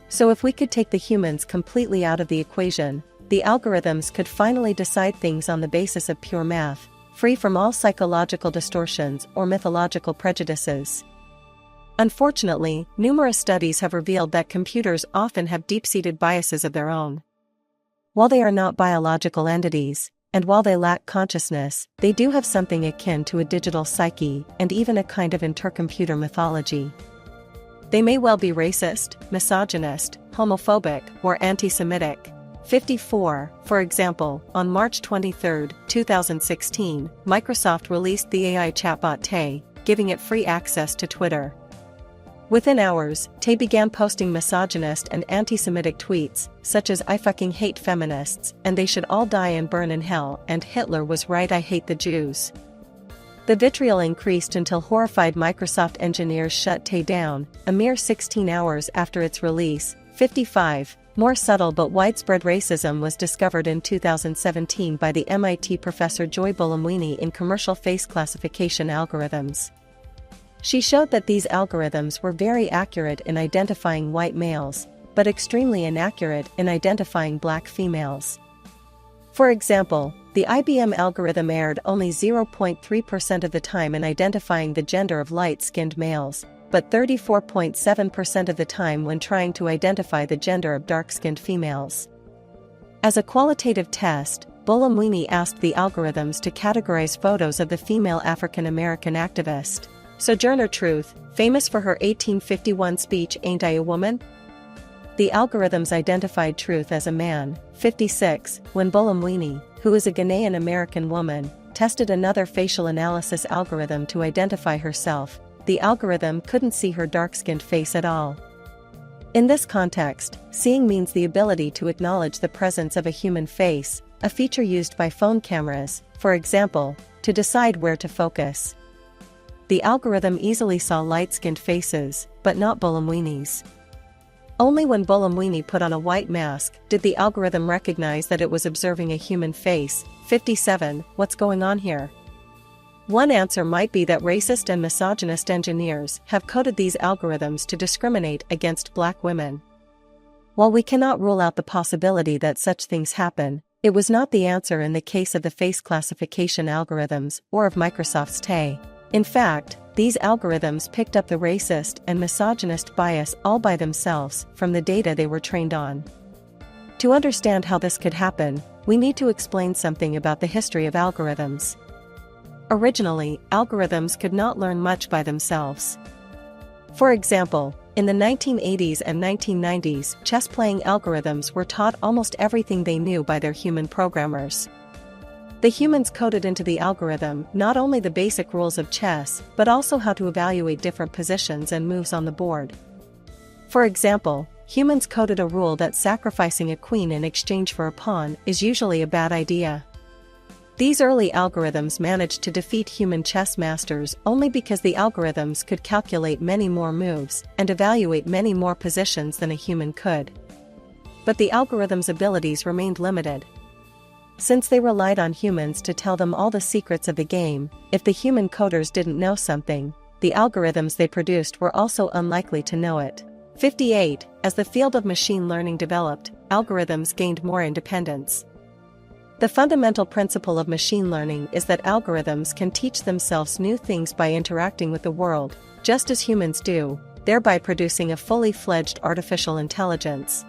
A: So if we could take the humans completely out of the equation, the algorithms could finally decide things on the basis of pure math, free from all psychological distortions or mythological prejudices. Unfortunately, numerous studies have revealed that computers often have deep-seated biases of their own. While they are not biological entities, and while they lack consciousness, they do have something akin to a digital psyche and even a kind of intercomputer mythology. They may well be racist, misogynist, homophobic, or anti-Semitic. 54. For example, on March 23, 2016, Microsoft released the AI chatbot Tay, giving it free access to Twitter. Within hours, Tay began posting misogynist and anti-Semitic tweets, such as "I fucking hate feminists, and they should all die and burn in hell," and "Hitler was right, I hate the Jews." The vitriol increased until horrified Microsoft engineers shut Tay down, a mere 16 hours after its release. 55. More subtle but widespread racism was discovered in 2017 by the MIT professor Joy Buolamwini in commercial face classification algorithms. She showed that these algorithms were very accurate in identifying white males, but extremely inaccurate in identifying black females. For example, the IBM algorithm erred only 0.3% of the time in identifying the gender of light-skinned males, but 34.7% of the time when trying to identify the gender of dark-skinned females. As a qualitative test, Buolamwini asked the algorithms to categorize photos of the female African American activist, Sojourner Truth, famous for her 1851 speech "Ain't I a Woman?" The algorithms identified Truth as a man. 56. When Buolamwini, who is a Ghanaian American woman, tested another facial analysis algorithm to identify herself, the algorithm couldn't see her dark-skinned face at all. In this context, seeing means the ability to acknowledge the presence of a human face, a feature used by phone cameras, for example, to decide where to focus. The algorithm easily saw light-skinned faces, but not Buolamwini's. Only when Buolamwini put on a white mask did the algorithm recognize that it was observing a human face. 57. What's going on here? One answer might be that racist and misogynist engineers have coded these algorithms to discriminate against black women. While we cannot rule out the possibility that such things happen, it was not the answer in the case of the face classification algorithms or of Microsoft's Tay. In fact, these algorithms picked up the racist and misogynist bias all by themselves from the data they were trained on. To understand how this could happen, we need to explain something about the history of algorithms. Originally, algorithms could not learn much by themselves. For example, in the 1980s and 1990s, chess-playing algorithms were taught almost everything they knew by their human programmers. The humans coded into the algorithm not only the basic rules of chess, but also how to evaluate different positions and moves on the board. For example, humans coded a rule that sacrificing a queen in exchange for a pawn is usually a bad idea. These early algorithms managed to defeat human chess masters only because the algorithms could calculate many more moves and evaluate many more positions than a human could. But the algorithm's abilities remained limited. Since they relied on humans to tell them all the secrets of the game, if the human coders didn't know something, the algorithms they produced were also unlikely to know it. 58. As the field of machine learning developed, algorithms gained more independence. The fundamental principle of machine learning is that algorithms can teach themselves new things by interacting with the world, just as humans do, thereby producing a fully fledged artificial intelligence.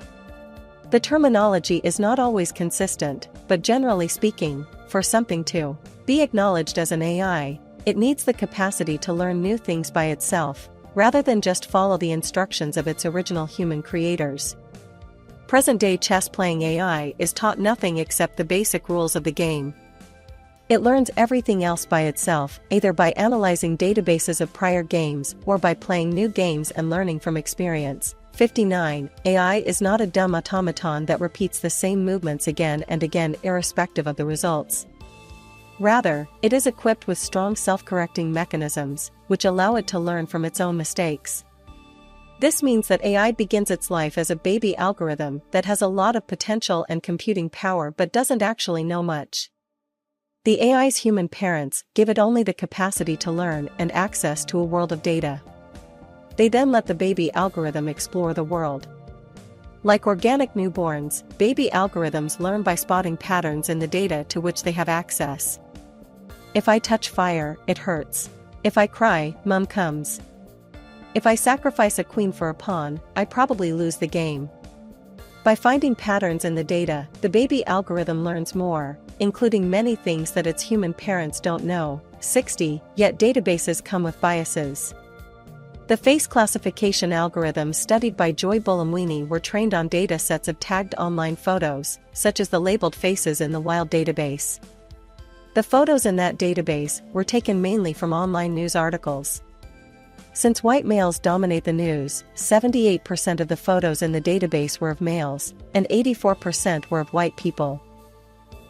A: The terminology is not always consistent, but generally speaking, for something to be acknowledged as an AI, it needs the capacity to learn new things by itself, rather than just follow the instructions of its original human creators. Present-day chess-playing AI is taught nothing except the basic rules of the game. It learns everything else by itself, either by analyzing databases of prior games or by playing new games and learning from experience. 59. AI is not a dumb automaton that repeats the same movements again and again irrespective of the results. Rather, it is equipped with strong self-correcting mechanisms, which allow it to learn from its own mistakes. This means that AI begins its life as a baby algorithm that has a lot of potential and computing power but doesn't actually know much. The AI's human parents give it only the capacity to learn and access to a world of data. They then let the baby algorithm explore the world. Like organic newborns, baby algorithms learn by spotting patterns in the data to which they have access. If I touch fire, it hurts. If I cry, mom comes. If I sacrifice a queen for a pawn, I probably lose the game. By finding patterns in the data, the baby algorithm learns more, including many things that its human parents don't know. 60. Yet databases come with biases. The face classification algorithms studied by Joy Buolamwini were trained on data sets of tagged online photos, such as the labeled faces in the Wild database. The photos in that database were taken mainly from online news articles. Since white males dominate the news, 78% of the photos in the database were of males, and 84% were of white people.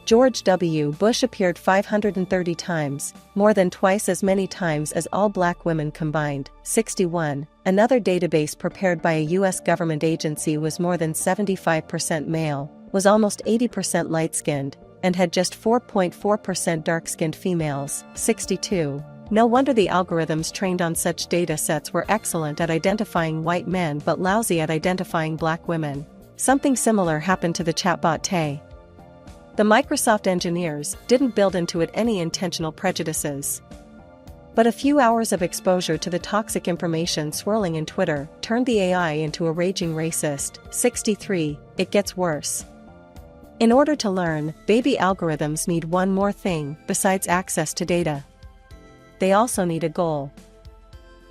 A: George W. Bush appeared 530 times, more than twice as many times as all black women combined, 61. Another database prepared by a U.S. government agency was more than 75% male, was almost 80% light-skinned, and had just 4.4% dark-skinned females, 62. No wonder the algorithms trained on such data sets were excellent at identifying white men but lousy at identifying black women. Something similar happened to the chatbot Tay. The Microsoft engineers didn't build into it any intentional prejudices. But a few hours of exposure to the toxic information swirling in Twitter turned the AI into a raging racist. 63. It gets worse. In order to learn, baby algorithms need one more thing besides access to data. They also need a goal.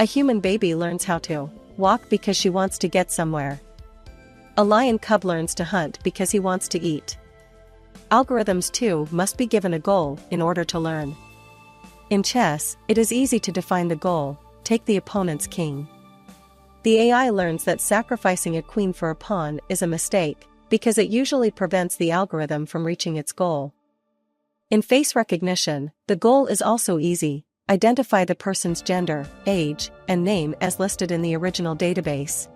A: A human baby learns how to walk because she wants to get somewhere. A lion cub learns to hunt because he wants to eat. Algorithms too must be given a goal in order to learn. In chess, it is easy to define the goal: take the opponent's king. The AI learns that sacrificing a queen for a pawn is a mistake, because it usually prevents the algorithm from reaching its goal. In face recognition, the goal is also easy: identify the person's gender, age, and name as listed in the original database.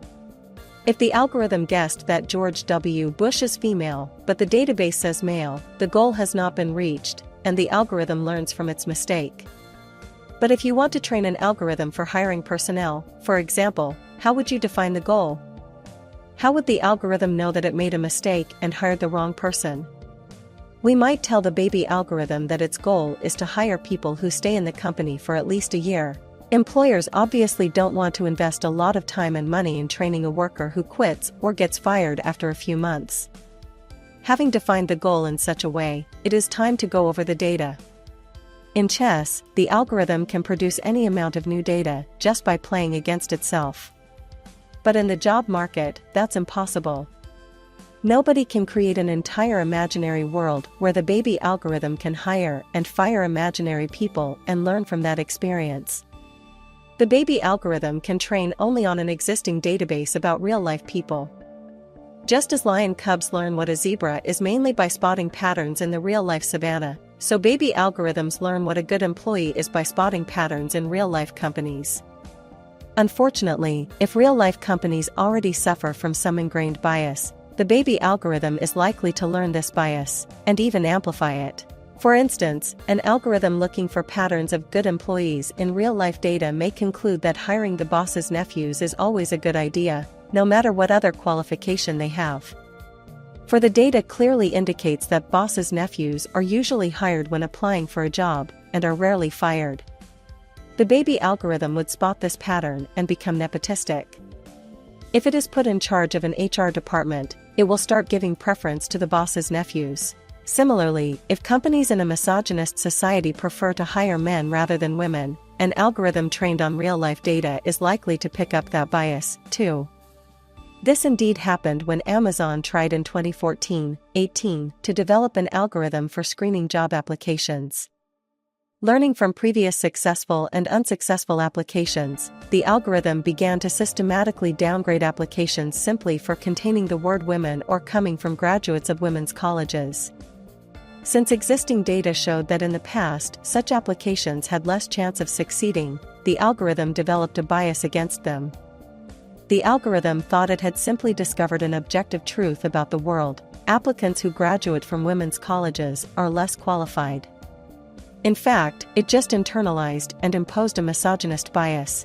A: If the algorithm guessed that George W. Bush is female, but the database says male, the goal has not been reached, and the algorithm learns from its mistake. But if you want to train an algorithm for hiring personnel, for example, how would you define the goal? How would the algorithm know that it made a mistake and hired the wrong person? We might tell the baby algorithm that its goal is to hire people who stay in the company for at least a year. Employers obviously don't want to invest a lot of time and money in training a worker who quits or gets fired after a few months. Having defined the goal in such a way, it is time to go over the data. In chess, the algorithm can produce any amount of new data just by playing against itself. But in the job market, that's impossible. Nobody can create an entire imaginary world where the baby algorithm can hire and fire imaginary people and learn from that experience. The baby algorithm can train only on an existing database about real-life people. Just as lion cubs learn what a zebra is mainly by spotting patterns in the real-life savanna, so baby algorithms learn what a good employee is by spotting patterns in real-life companies. Unfortunately, if real-life companies already suffer from some ingrained bias, the baby algorithm is likely to learn this bias, and even amplify it. For instance, an algorithm looking for patterns of good employees in real-life data may conclude that hiring the boss's nephews is always a good idea, no matter what other qualification they have. For the data clearly indicates that bosses' nephews are usually hired when applying for a job, and are rarely fired. The baby algorithm would spot this pattern and become nepotistic. If it is put in charge of an HR department, it will start giving preference to the boss's nephews. Similarly, if companies in a misogynist society prefer to hire men rather than women, an algorithm trained on real-life data is likely to pick up that bias, too. This indeed happened when Amazon tried in 2014-18 to develop an algorithm for screening job applications. Learning from previous successful and unsuccessful applications, the algorithm began to systematically downgrade applications simply for containing the word women or coming from graduates of women's colleges. Since existing data showed that in the past such applications had less chance of succeeding, the algorithm developed a bias against them. The algorithm thought it had simply discovered an objective truth about the world: applicants who graduate from women's colleges are less qualified. In fact, it just internalized and imposed a misogynist bias.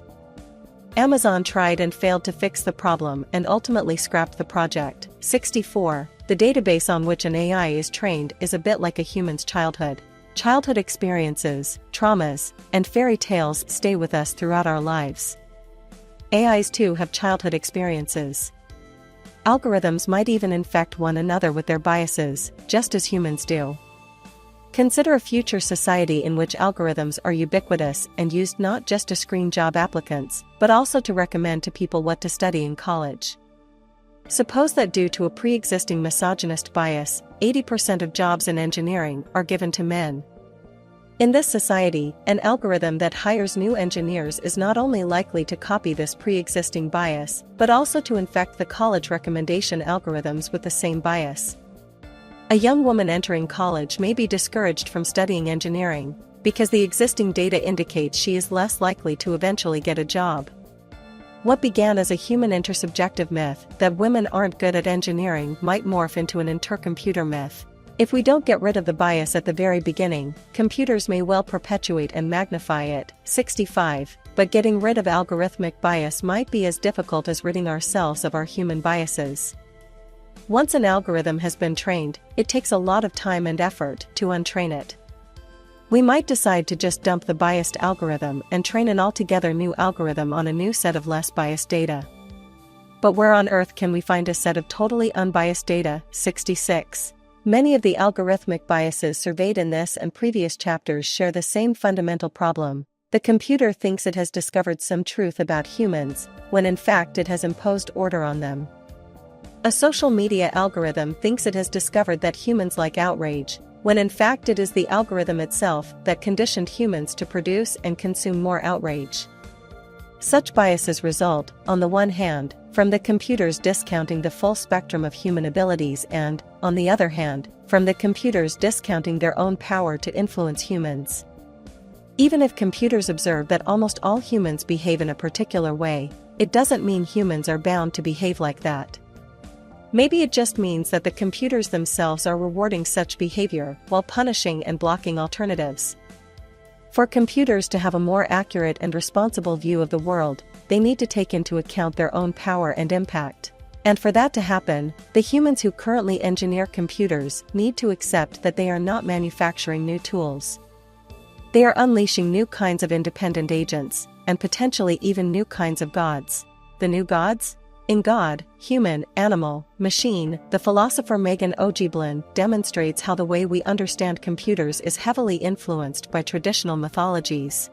A: Amazon tried and failed to fix the problem and ultimately scrapped the project. 64. The database on which an AI is trained is a bit like a human's childhood. Childhood experiences, traumas, and fairy tales stay with us throughout our lives. AIs too have childhood experiences. Algorithms might even infect one another with their biases, just as humans do. Consider a future society in which algorithms are ubiquitous and used not just to screen job applicants, but also to recommend to people what to study in college. Suppose that due to a pre-existing misogynist bias, 80% of jobs in engineering are given to men. In this society, an algorithm that hires new engineers is not only likely to copy this pre-existing bias, but also to infect the college recommendation algorithms with the same bias. A young woman entering college may be discouraged from studying engineering, because the existing data indicates she is less likely to eventually get a job. What began as a human intersubjective myth that women aren't good at engineering might morph into an intercomputer myth. If we don't get rid of the bias at the very beginning, computers may well perpetuate and magnify it. 65. But getting rid of algorithmic bias might be as difficult as ridding ourselves of our human biases. Once an algorithm has been trained, it takes a lot of time and effort to untrain it. We might decide to just dump the biased algorithm and train an altogether new algorithm on a new set of less biased data. But where on earth can we find a set of totally unbiased data? 66. Many of the algorithmic biases surveyed in this and previous chapters share the same fundamental problem. The computer thinks it has discovered some truth about humans, when in fact it has imposed order on them. A social media algorithm thinks it has discovered that humans like outrage, when in fact it is the algorithm itself that conditioned humans to produce and consume more outrage. Such biases result, on the one hand, from the computers discounting the full spectrum of human abilities and, on the other hand, from the computers discounting their own power to influence humans. Even if computers observe that almost all humans behave in a particular way, it doesn't mean humans are bound to behave like that. Maybe it just means that the computers themselves are rewarding such behavior while punishing and blocking alternatives. For computers to have a more accurate and responsible view of the world, they need to take into account their own power and impact. And for that to happen, the humans who currently engineer computers need to accept that they are not manufacturing new tools. They are unleashing new kinds of independent agents, and potentially even new kinds of gods. The new gods? In God, Human, Animal, Machine, the philosopher Megan Ojiblin demonstrates how the way we understand computers is heavily influenced by traditional mythologies.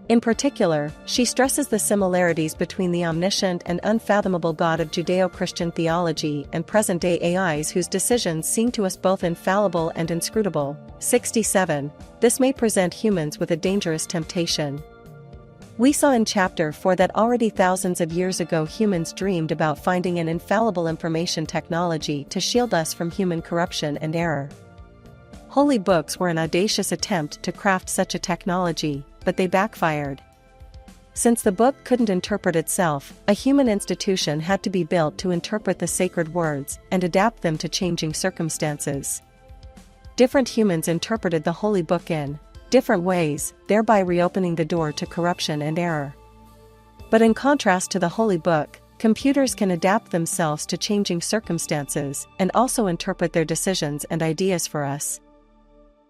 A: In particular, she stresses the similarities between the omniscient and unfathomable God of Judeo-Christian theology and present-day AIs whose decisions seem to us both infallible and inscrutable. 67. This may present humans with a dangerous temptation. We saw in Chapter 4 that already thousands of years ago humans dreamed about finding an infallible information technology to shield us from human corruption and error. Holy books were an audacious attempt to craft such a technology, but they backfired. Since the book couldn't interpret itself, a human institution had to be built to interpret the sacred words and adapt them to changing circumstances. Different humans interpreted the holy book in different ways, thereby reopening the door to corruption and error. But in contrast to the holy book, computers can adapt themselves to changing circumstances and also interpret their decisions and ideas for us.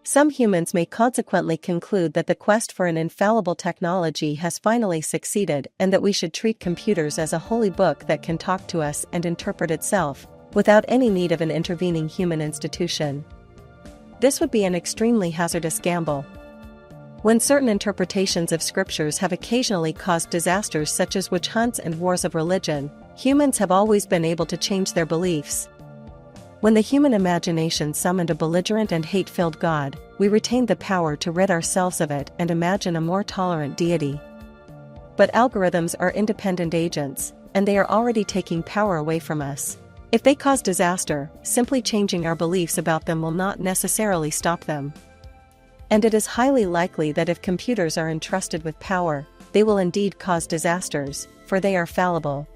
A: Some humans may consequently conclude that the quest for an infallible technology has finally succeeded and that we should treat computers as a holy book that can talk to us and interpret itself, without any need of an intervening human institution. This would be an extremely hazardous gamble. When certain interpretations of scriptures have occasionally caused disasters such as witch hunts and wars of religion, humans have always been able to change their beliefs. When the human imagination summoned a belligerent and hate-filled God, we retained the power to rid ourselves of it and imagine a more tolerant deity. But algorithms are independent agents, and they are already taking power away from us. If they cause disaster, simply changing our beliefs about them will not necessarily stop them. And it is highly likely that if computers are entrusted with power, they will indeed cause disasters, for they are fallible.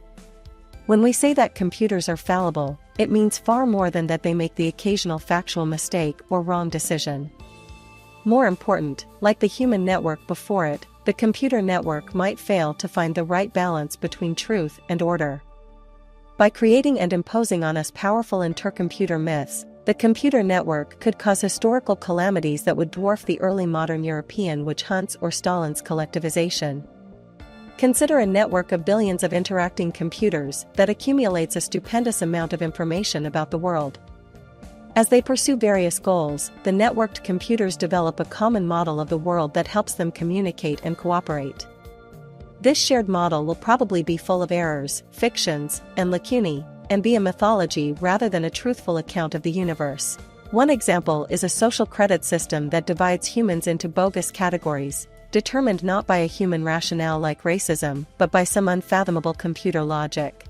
A: When we say that computers are fallible, it means far more than that they make the occasional factual mistake or wrong decision. More important, like the human network before it, the computer network might fail to find the right balance between truth and order. By creating and imposing on us powerful intercomputer myths, the computer network could cause historical calamities that would dwarf the early modern European witch hunts or Stalin's collectivization. Consider a network of billions of interacting computers that accumulates a stupendous amount of information about the world. As they pursue various goals, the networked computers develop a common model of the world that helps them communicate and cooperate. This shared model will probably be full of errors, fictions, and lacunae, and be a mythology rather than a truthful account of the universe. One example is a social credit system that divides humans into bogus categories, determined not by a human rationale like racism, but by some unfathomable computer logic.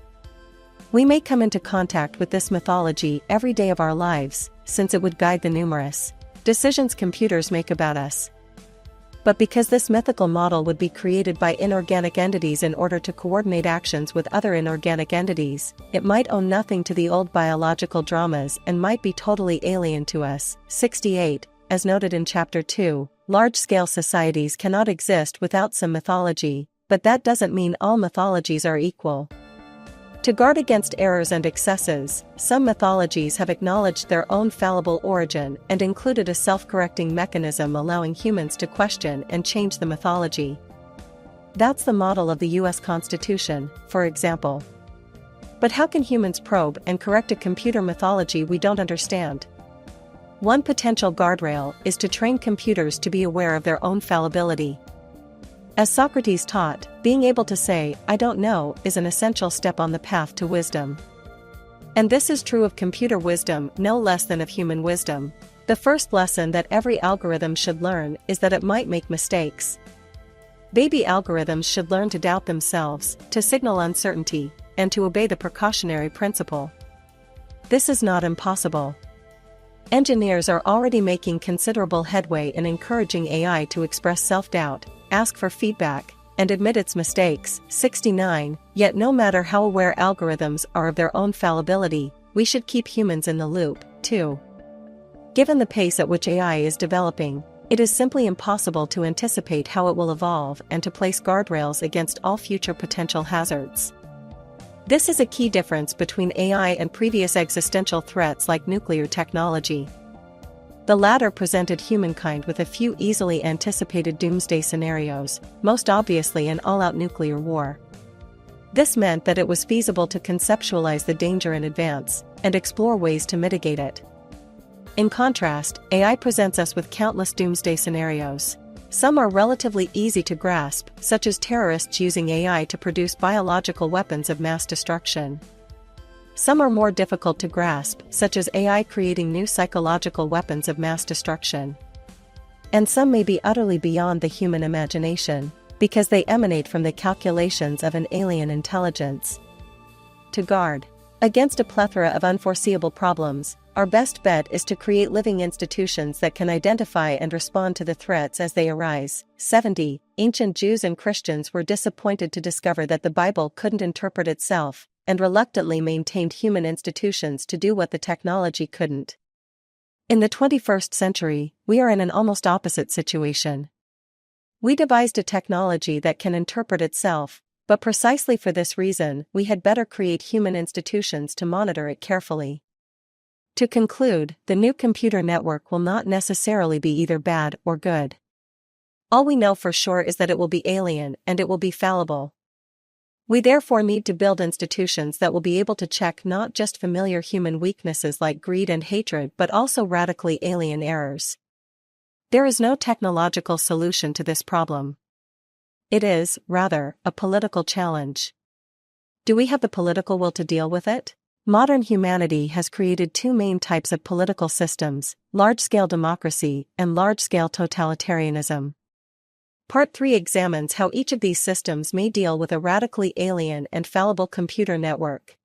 A: We may come into contact with this mythology every day of our lives, since it would guide the numerous decisions computers make about us. But because this mythical model would be created by inorganic entities in order to coordinate actions with other inorganic entities, it might owe nothing to the old biological dramas and might be totally alien to us. 68. As noted in Chapter 2, large-scale societies cannot exist without some mythology, but that doesn't mean all mythologies are equal. To guard against errors and excesses, some mythologies have acknowledged their own fallible origin and included a self-correcting mechanism allowing humans to question and change the mythology. That's the model of the US Constitution, for example. But how can humans probe and correct a computer mythology we don't understand? One potential guardrail is to train computers to be aware of their own fallibility. As Socrates taught, being able to say, "I don't know," is an essential step on the path to wisdom. And this is true of computer wisdom no less than of human wisdom. The first lesson that every algorithm should learn is that it might make mistakes. Baby algorithms should learn to doubt themselves, to signal uncertainty, and to obey the precautionary principle. This is not impossible. Engineers are already making considerable headway in encouraging AI to express self-doubt, ask for feedback, and admit its mistakes. 69. Yet no matter how aware algorithms are of their own fallibility, we should keep humans in the loop, too. Given the pace at which AI is developing, it is simply impossible to anticipate how it will evolve and to place guardrails against all future potential hazards. This is a key difference between AI and previous existential threats like nuclear technology. The latter presented humankind with a few easily anticipated doomsday scenarios, most obviously an all-out nuclear war. This meant that it was feasible to conceptualize the danger in advance and explore ways to mitigate it. In contrast, AI presents us with countless doomsday scenarios. Some are relatively easy to grasp, such as terrorists using AI to produce biological weapons of mass destruction. Some are more difficult to grasp, such as AI creating new psychological weapons of mass destruction. And some may be utterly beyond the human imagination, because they emanate from the calculations of an alien intelligence. To guard against a plethora of unforeseeable problems, our best bet is to create living institutions that can identify and respond to the threats as they arise. 70. Ancient Jews and Christians were disappointed to discover that the Bible couldn't interpret itself, and reluctantly maintained human institutions to do what the technology couldn't. In the 21st century, we are in an almost opposite situation. We devised a technology that can interpret itself, but precisely for this reason, we had better create human institutions to monitor it carefully. To conclude, the new computer network will not necessarily be either bad or good. All we know for sure is that it will be alien and it will be fallible. We therefore need to build institutions that will be able to check not just familiar human weaknesses like greed and hatred but also radically alien errors. There is no technological solution to this problem. It is, rather, a political challenge. Do we have the political will to deal with it? Modern humanity has created two main types of political systems, large-scale democracy and large-scale totalitarianism. Part 3 examines how each of these systems may deal with a radically alien and fallible computer network.